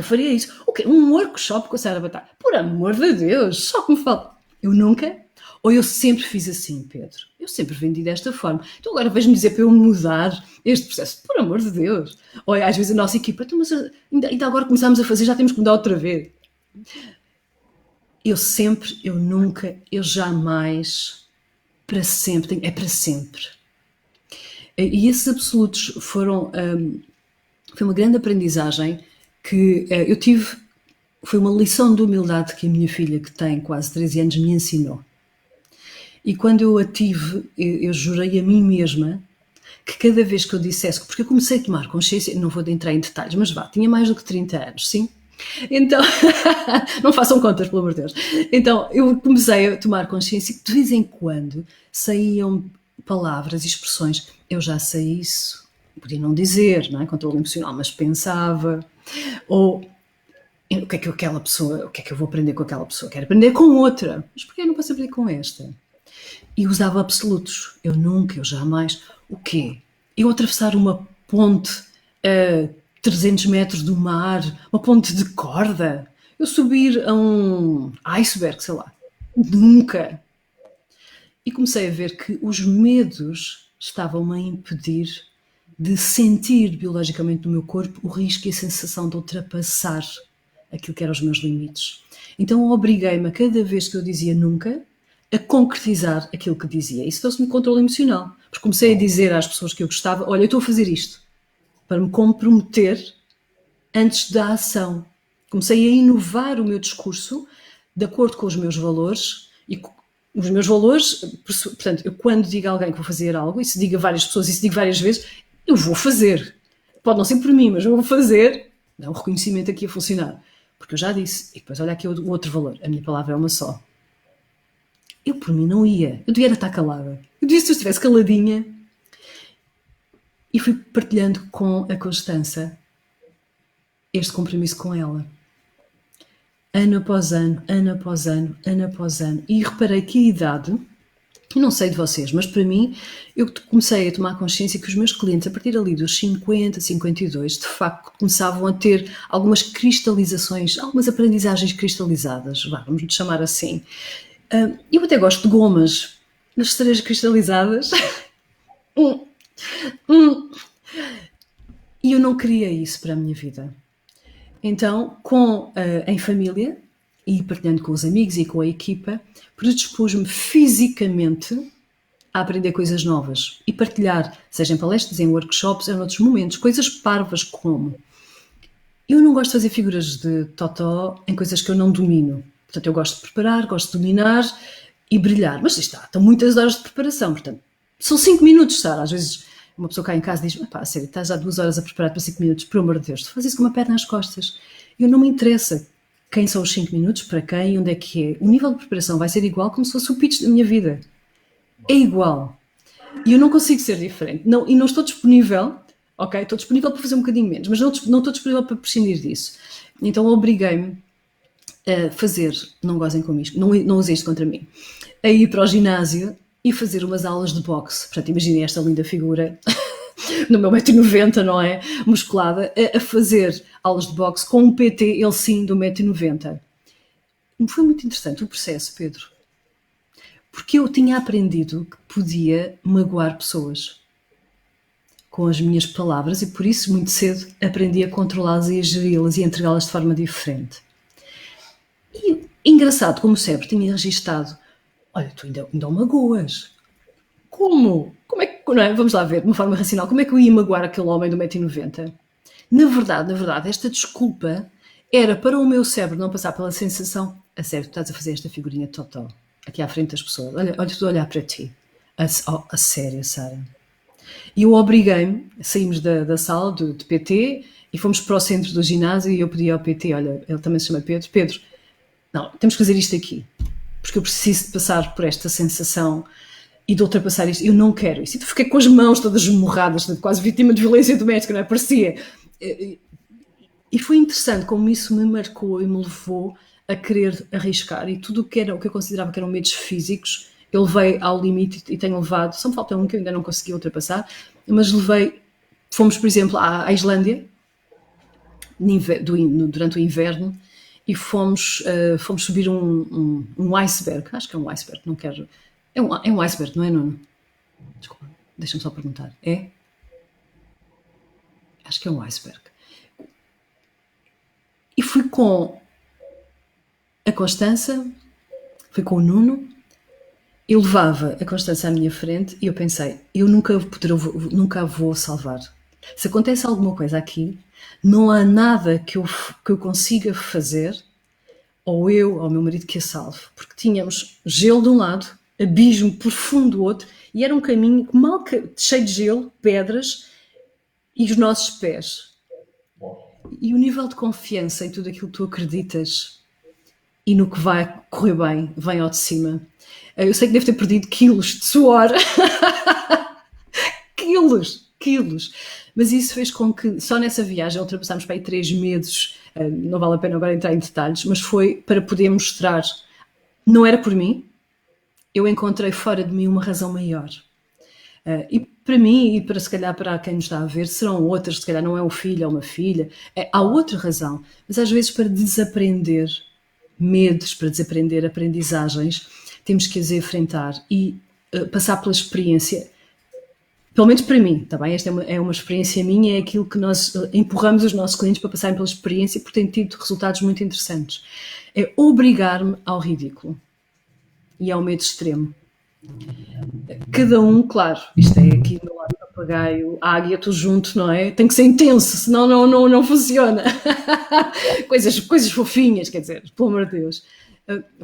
Speaker 2: faria isso. O quê? Um workshop com a Sara Batalha? Por amor de Deus, só que me falta. Eu nunca... Ou eu sempre fiz assim, Pedro. Eu sempre vendi desta forma. Então agora vais-me dizer para eu mudar este processo. Por amor de Deus. Ou às vezes a nossa equipa, mas ainda agora começámos a fazer, já temos que mudar outra vez. Eu nunca, eu jamais, para sempre, é para sempre. E esses absolutos foi uma grande aprendizagem que eu tive, foi uma lição de humildade que a minha filha, que tem quase 13 anos, me ensinou. E quando eu a tive, eu jurei a mim mesma que cada vez que eu dissesse, porque eu comecei a tomar consciência, não vou entrar em detalhes, mas tinha mais do que 30 anos, sim? Então, não façam contas, pelo amor de Deus. Então, eu comecei a tomar consciência que de vez em quando saíam palavras e expressões, eu já sei isso, podia não dizer, não é? Controle emocional, mas pensava, ou o que é que aquela pessoa, o que é que eu vou aprender com aquela pessoa? Quero aprender com outra, mas porquê eu não posso aprender com esta? E usava absolutos. Eu nunca, eu jamais. O quê? Eu atravessar uma ponte a 300 metros do mar, uma ponte de corda, eu subir a um iceberg, sei lá. Nunca. E comecei a ver que os medos estavam-me a impedir de sentir biologicamente no meu corpo o risco e a sensação de ultrapassar aquilo que eram os meus limites. Então obriguei-me a cada vez que eu dizia nunca, a concretizar aquilo que dizia. Isso trouxe-me controle emocional. Porque comecei a dizer às pessoas que eu gostava, olha, eu estou a fazer isto, para me comprometer antes da ação. Comecei a inovar o meu discurso de acordo com os meus valores e os meus valores, portanto, eu quando digo a alguém que vou fazer algo, e se digo a várias pessoas e se digo várias vezes, eu vou fazer. Pode não ser por mim, mas eu vou fazer. Dá um reconhecimento aqui a funcionar. porque eu já disse, e depois olha aqui o outro valor, a minha palavra é uma só. Eu por mim não ia, eu devia estar calada. Eu devia, se eu estivesse caladinha. E fui partilhando com a Constança este compromisso com ela. Ano após ano, ano após ano, ano após ano. E reparei que a idade, eu não sei de vocês, mas para mim, eu comecei a tomar consciência que os meus clientes, a partir ali dos 50, 52, de facto começavam a ter algumas cristalizações, algumas aprendizagens cristalizadas, vamos chamar assim. Eu até gosto de gomas, nas cerejas cristalizadas. E eu não queria isso para a minha vida. Então, em família e partilhando com os amigos e com a equipa, predispus-me fisicamente a aprender coisas novas e partilhar, seja em palestras, em workshops ou em outros momentos, coisas parvas como... Eu não gosto de fazer figuras de totó em coisas que eu não domino. Portanto, eu gosto de preparar, gosto de dominar e brilhar. Mas estão muitas horas de preparação, portanto, são 5 minutos, Sara. Às vezes uma pessoa cá em casa diz, pá, sério, estás já 2 horas a preparar para 5 minutos, por amor de Deus, tu fazes isso com uma perna às costas. Eu não me interessa quem são os 5 minutos, para quem, onde é que é. O nível de preparação vai ser igual como se fosse o pitch da minha vida. É igual. E eu não consigo ser diferente. Não, e não estou disponível, ok? Estou disponível para fazer um bocadinho menos, mas não estou disponível para prescindir disso. Então obriguei-me a fazer, não gozem com isto, não usei isto contra mim, a ir para o ginásio e fazer umas aulas de boxe. Portanto, imaginem esta linda figura no meu 1,90m, não é? Musculada, a fazer aulas de boxe com um PT, ele sim, do 1,90m. Foi muito interessante o processo, Pedro. Porque eu tinha aprendido que podia magoar pessoas com as minhas palavras e por isso, muito cedo, aprendi a controlá-las e a geri-las e a entregá-las de forma diferente. E engraçado, como o cérebro tinha registado, olha, tu ainda o magoas. Como? Como é que, não é? Vamos lá ver, de uma forma racional, como é que eu ia magoar aquele homem do 1,90m? Na verdade, esta desculpa era para o meu cérebro não passar pela sensação, a sério, tu estás a fazer esta figurinha de totó, aqui à frente das pessoas, olha, estou a olhar para ti. A sério, Sara. E eu obriguei-me, saímos da sala de PT e fomos para o centro do ginásio e eu pedi ao PT, olha, ele também se chama Pedro, não, temos que fazer isto aqui, porque eu preciso de passar por esta sensação e de ultrapassar isto. Eu não quero isso. E fiquei com as mãos todas esmurradas, quase vítima de violência doméstica, não é? Parecia. E foi interessante como isso me marcou e me levou a querer arriscar. E tudo o que eu considerava que eram medos físicos, eu levei ao limite e tenho levado, só me falta um que eu ainda não consegui ultrapassar, mas fomos, por exemplo, à Islândia, durante o inverno, e fomos subir um iceberg. Acho que é um iceberg, não quero... É um iceberg, não é, Nuno? Desculpa, deixa-me só perguntar. É? Acho que é um iceberg. E fui com a Constança, fui com o Nuno, eu levava a Constança à minha frente e eu pensei, eu nunca a vou salvar. Se acontece alguma coisa aqui, não há nada que eu consiga fazer, ou eu ou o meu marido, que a salve. Porque tínhamos gelo de um lado, abismo profundo do outro, e era um caminho cheio de gelo, pedras, e os nossos pés. E o nível de confiança em tudo aquilo que tu acreditas e no que vai correr bem, vem ao de cima. Eu sei que devo ter perdido quilos de suor. quilos. Mas isso fez com que, só nessa viagem, ultrapassámos para aí 3 meses, não vale a pena agora entrar em detalhes, mas foi para poder mostrar, não era por mim, eu encontrei fora de mim uma razão maior. E para mim, e para se calhar para quem nos está a ver, serão outras, se calhar não é um filho, é uma filha, há outra razão, mas às vezes para desaprender medos, para desaprender aprendizagens, temos que as enfrentar e passar pela experiência, pelo menos para mim, tá bem? Esta é uma experiência minha, é aquilo que nós empurramos os nossos clientes para passarem pela experiência, porque tem tido resultados muito interessantes. É obrigar-me ao ridículo e ao medo extremo. Cada um, claro, isto é aqui no lado do papagaio, a águia, tudo junto, não é? Tem que ser intenso, senão não funciona. coisas fofinhas, quer dizer, pelo amor de Deus.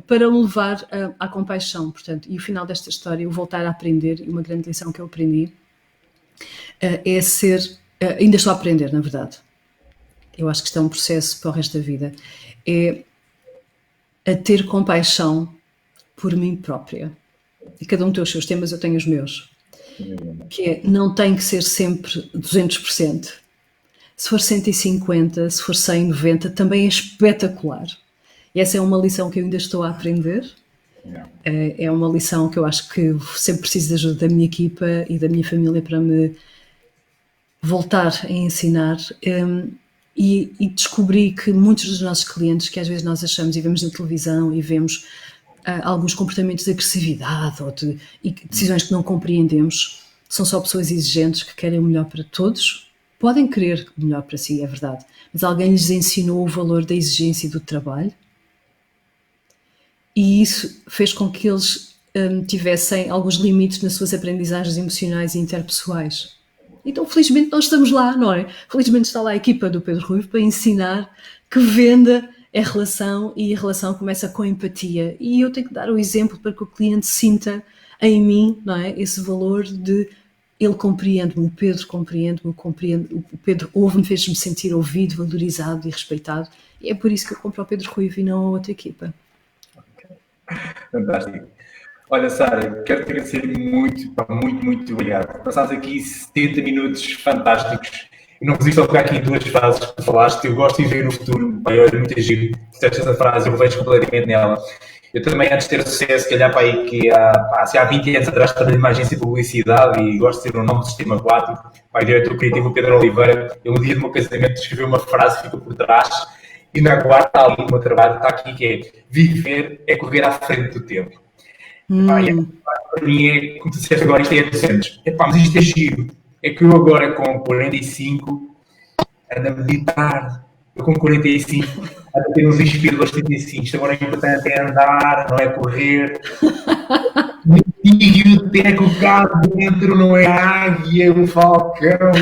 Speaker 2: Para me levar à compaixão, portanto, e o final desta história, eu voltar a aprender, e uma grande lição que eu aprendi, é ser, ainda estou a aprender, na verdade, eu acho que isto é um processo para o resto da vida, é a ter compaixão por mim própria. E cada um tem os seus temas, eu tenho os meus. Que é, não tem que ser sempre 200%. Se for 150, se for 100, 90, também é espetacular. E essa é uma lição que eu ainda estou a aprender. É uma lição que eu acho que sempre preciso da ajuda da minha equipa e da minha família para me voltar a ensinar. E descobri que muitos dos nossos clientes, que às vezes nós achamos e vemos na televisão e vemos alguns comportamentos de agressividade e decisões que não compreendemos, são só pessoas exigentes que querem o melhor para todos. Podem querer o melhor para si, é verdade, mas alguém lhes ensinou o valor da exigência e do trabalho, e isso fez com que eles tivessem alguns limites nas suas aprendizagens emocionais e interpessoais. Então, felizmente, nós estamos lá, não é? Felizmente está lá a equipa do Pedro Ruivo para ensinar que venda é relação e a relação começa com empatia. E eu tenho que dar o exemplo para que o cliente sinta em mim, não é? Esse valor de ele compreende-me, o Pedro compreende-me, o Pedro ouve-me, fez-me sentir ouvido, valorizado e respeitado. E é por isso que eu compro ao Pedro Ruivo e não a outra equipa.
Speaker 1: Fantástico. Olha, Sara, quero te agradecer muito obrigado. Passámos aqui 70 minutos fantásticos. E não resisto a pegar aqui em duas frases que tu falaste. Eu gosto de ver no futuro. Pai, olha, muito giro. Disseste essa frase, eu vejo completamente nela. Eu também, antes de ter sucesso, que olhar para aí que há 20 anos atrás trabalhei numa agência de publicidade e gosto de ter o nome do Sistema 4. O diretor criativo Pedro Oliveira, ele no dia do meu casamento escreveu uma frase que ficou por trás e na guarda está ali no meu trabalho, está aqui que é: viver é correr à frente do tempo. Para mim é, como tu disseste agora, isto é 200. Mas isto é giro. É que eu agora com 45 ando a meditar. Eu com 45 ando a ter uns inspiradores 35. Isto agora é importante, é andar, não é correr. E o teco cá dentro não é a águia, o falcão.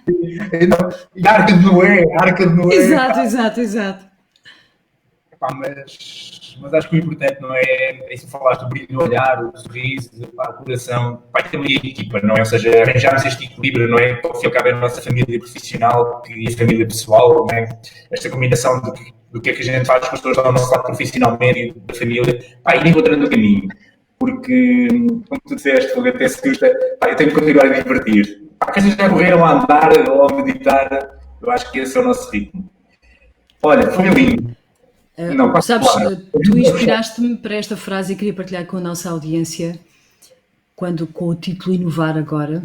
Speaker 1: E a Arca de Noé.
Speaker 2: Exato.
Speaker 1: Mas acho que o importante não é isso que falaste, o brilho no olhar, o sorriso, o coração, vai ter uma equipa, não é? Ou seja, arranjarmos este equilíbrio, não é? Para que acabe a nossa família profissional e a família pessoal, não é? Esta combinação do que é que a gente faz com as pessoas ao nosso lado profissionalmente e da família, ir encontrando o caminho. Porque, como tu disseste, até se custa, eu tenho que continuar a divertir. Que a gente já correr ou a andar ou a meditar, eu acho que esse é o nosso ritmo. Olha, foi lindo.
Speaker 2: Sabes, tu inspiraste-me para esta frase e queria partilhar com a nossa audiência, quando com o título Inovar Agora,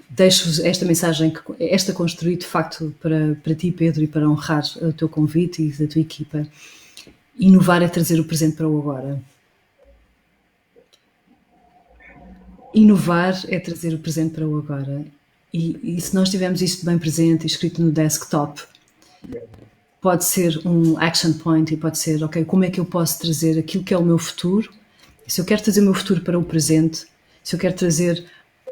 Speaker 2: deixo esta mensagem, esta construí de facto para ti, Pedro, e para honrar o teu convite e da tua equipa. Inovar é trazer o presente para o agora. Inovar é trazer o presente para o agora. E se nós tivermos isto bem presente e escrito no desktop, pode ser um action point e pode ser, ok, como é que eu posso trazer aquilo que é o meu futuro? E se eu quero trazer o meu futuro para o presente, se eu quero trazer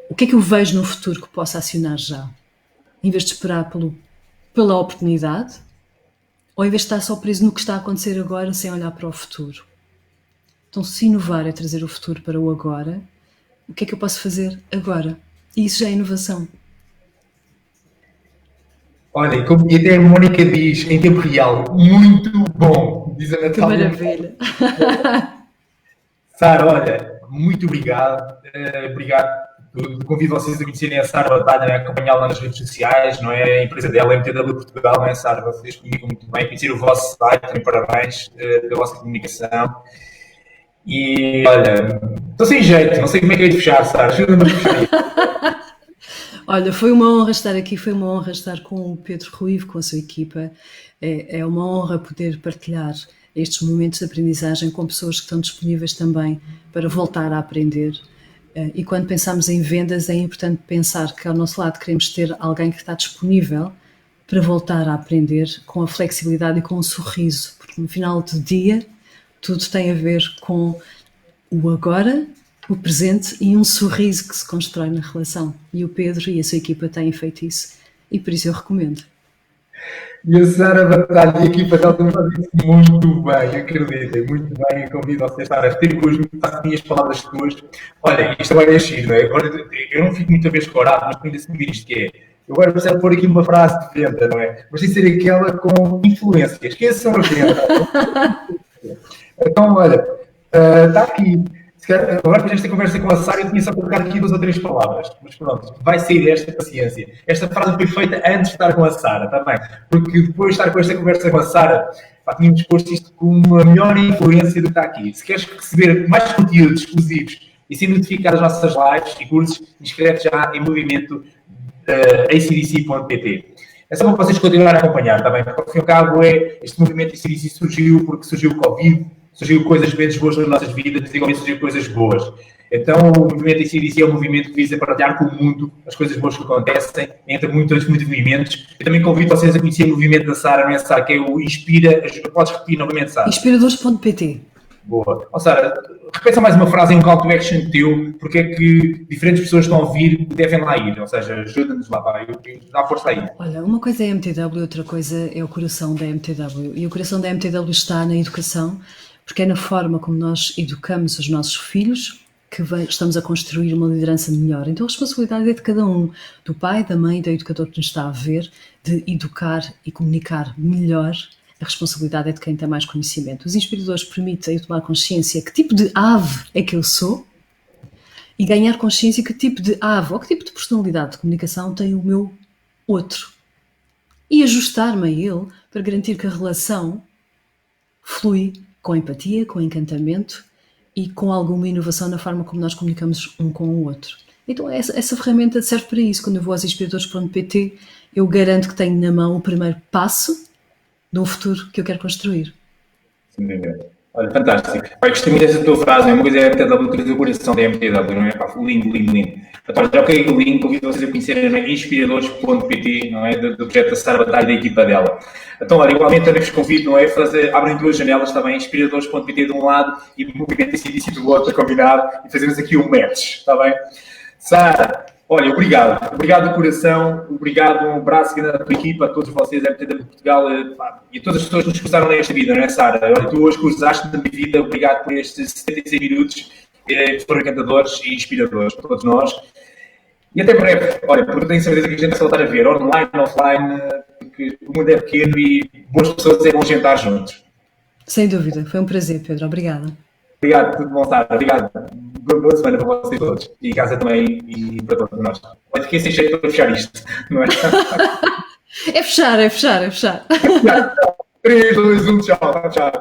Speaker 2: o que é que eu vejo no futuro que posso acionar já, em vez de esperar pela oportunidade, ou em vez de estar só preso no que está a acontecer agora sem olhar para o futuro. Então, se inovar é trazer o futuro para o agora, o que é que eu posso fazer agora? E isso já é inovação.
Speaker 1: Olha, como até a Mónica diz, em tempo real, muito bom. Diz a Natália.
Speaker 2: Que maravilha.
Speaker 1: Sara, olha, muito obrigado. Obrigado. Convido vocês a conhecerem a Sara Batalha, a acompanhá-la nas redes sociais, não é? A empresa dela é MTW Portugal, não é, Sara? Vocês comunicam muito bem. Conhecer o vosso site, também parabéns pela vossa comunicação. E, olha, estou sem jeito, não sei como é que é de fechar, Sara. Ajuda-me a fechar.
Speaker 2: Olha, foi uma honra estar aqui, foi uma honra estar com o Pedro Ruivo, com a sua equipa. É uma honra poder partilhar estes momentos de aprendizagem com pessoas que estão disponíveis também para voltar a aprender. E quando pensamos em vendas, é importante pensar que ao nosso lado queremos ter alguém que está disponível para voltar a aprender com a flexibilidade e com o sorriso, porque no final do dia tudo tem a ver com o agora, o presente e um sorriso que se constrói na relação. E o Pedro e a sua equipa têm feito isso. E por isso eu recomendo.
Speaker 1: E a Sara Batalha e a equipa dela também faz isso muito bem, acreditem, muito bem. Eu convido vocês a estar a ter com as minhas palavras tuas. Olha, isto agora é giro, não é? Agora, eu não fico muita vez corado, mas ainda se me diz que é: Eu agora preciso pôr aqui uma frase de venda, não é? Mas tem que ser aquela com influência. Esqueçam a venda. Então, olha, está aqui. Agora que esta conversa com a Sara, eu tinha só colocar aqui 2 ou 3 palavras. Mas pronto, vai sair esta paciência. Esta frase foi feita antes de estar com a Sara, também. Porque depois de estar com esta conversa com a Sara, tínhamos posto isto com uma melhor influência do que está aqui. Se queres receber mais conteúdos exclusivos e ser notificado as nossas lives e cursos, inscreve já em movimento acdc.pt. É só para vocês continuarem a acompanhar, está bem? Porque, ao fim e ao cabo, este movimento ACDC surgiu porque surgiu o Covid, surgiu coisas menos boas nas nossas vidas, mas igualmente surgiu coisas boas. Então, o movimento ACDC é um movimento que visa partilhar com o mundo as coisas boas que acontecem, entre muitos movimentos. Eu também convido vocês a conhecer o movimento da Sara, não é, Sara? Que é o Inspira... Podes repetir novamente, Sara?
Speaker 2: Inspiradores.pt.
Speaker 1: Boa. Oh, Sara, repete mais uma frase em um call to action teu, porque é que diferentes pessoas que estão a ouvir devem lá ir, ou seja, ajuda-nos lá, vai, dá força aí.
Speaker 2: Olha, uma coisa é a MTW, outra coisa é o coração da MTW. E o coração da MTW está na educação, porque é na forma como nós educamos os nossos filhos que estamos a construir uma liderança melhor. Então a responsabilidade é de cada um, do pai, da mãe, do educador que nos está a ver, de educar e comunicar melhor. A responsabilidade é de quem tem mais conhecimento. Os inspiradores permitem eu tomar consciência que tipo de ave é que eu sou e ganhar consciência que tipo de ave ou que tipo de personalidade de comunicação tem o meu outro. E ajustar-me a ele para garantir que a relação flui com empatia, com encantamento e com alguma inovação na forma como nós comunicamos um com o outro. Então essa ferramenta serve para isso. Quando eu vou aos inspiradores.pt, eu garanto que tenho na mão o primeiro passo de um futuro que eu quero construir.
Speaker 1: Sim, olha, fantástico. Pai, gostei muito dessa tua frase, uma coisa é a MTW, traz o coração da MTW, não é? Pá, lindo, lindo, lindo. Então, já peguei o link, convido vocês a conhecerem inspiradores.pt, não é? Do projeto da Sara Batalha e da equipa dela. Então, olha, igualmente também vos convido, não é? Abrem 2 janelas também, inspiradores.pt de um lado e movimento ACDC do outro, combinado, e fazemos aqui um match, está bem? Sara, olha, obrigado. Obrigado de coração. Obrigado, um abraço grande à tua equipa, a todos vocês, a MTW Portugal e a todas as pessoas que nos cruzaram nesta vida, não é, Sara? Olha, tu hoje cruzaste na minha vida. Obrigado por estes 76 minutos que foram encantadores e inspiradores para todos nós. E até breve. Olha, porque tenho certeza que a gente vai se voltar a ver, online, offline, porque o mundo é pequeno e boas pessoas é bom jantar juntos.
Speaker 2: Sem dúvida. Foi um prazer, Pedro. Obrigada.
Speaker 1: Obrigado, tudo bom, Sara. Obrigado. Boa semana para vocês todos. E em casa também e para todos nós. Olha, fiquei sem jeito para fechar isto, não é?
Speaker 2: É fechar.
Speaker 1: 3, 2, 1, tchau. Tchau.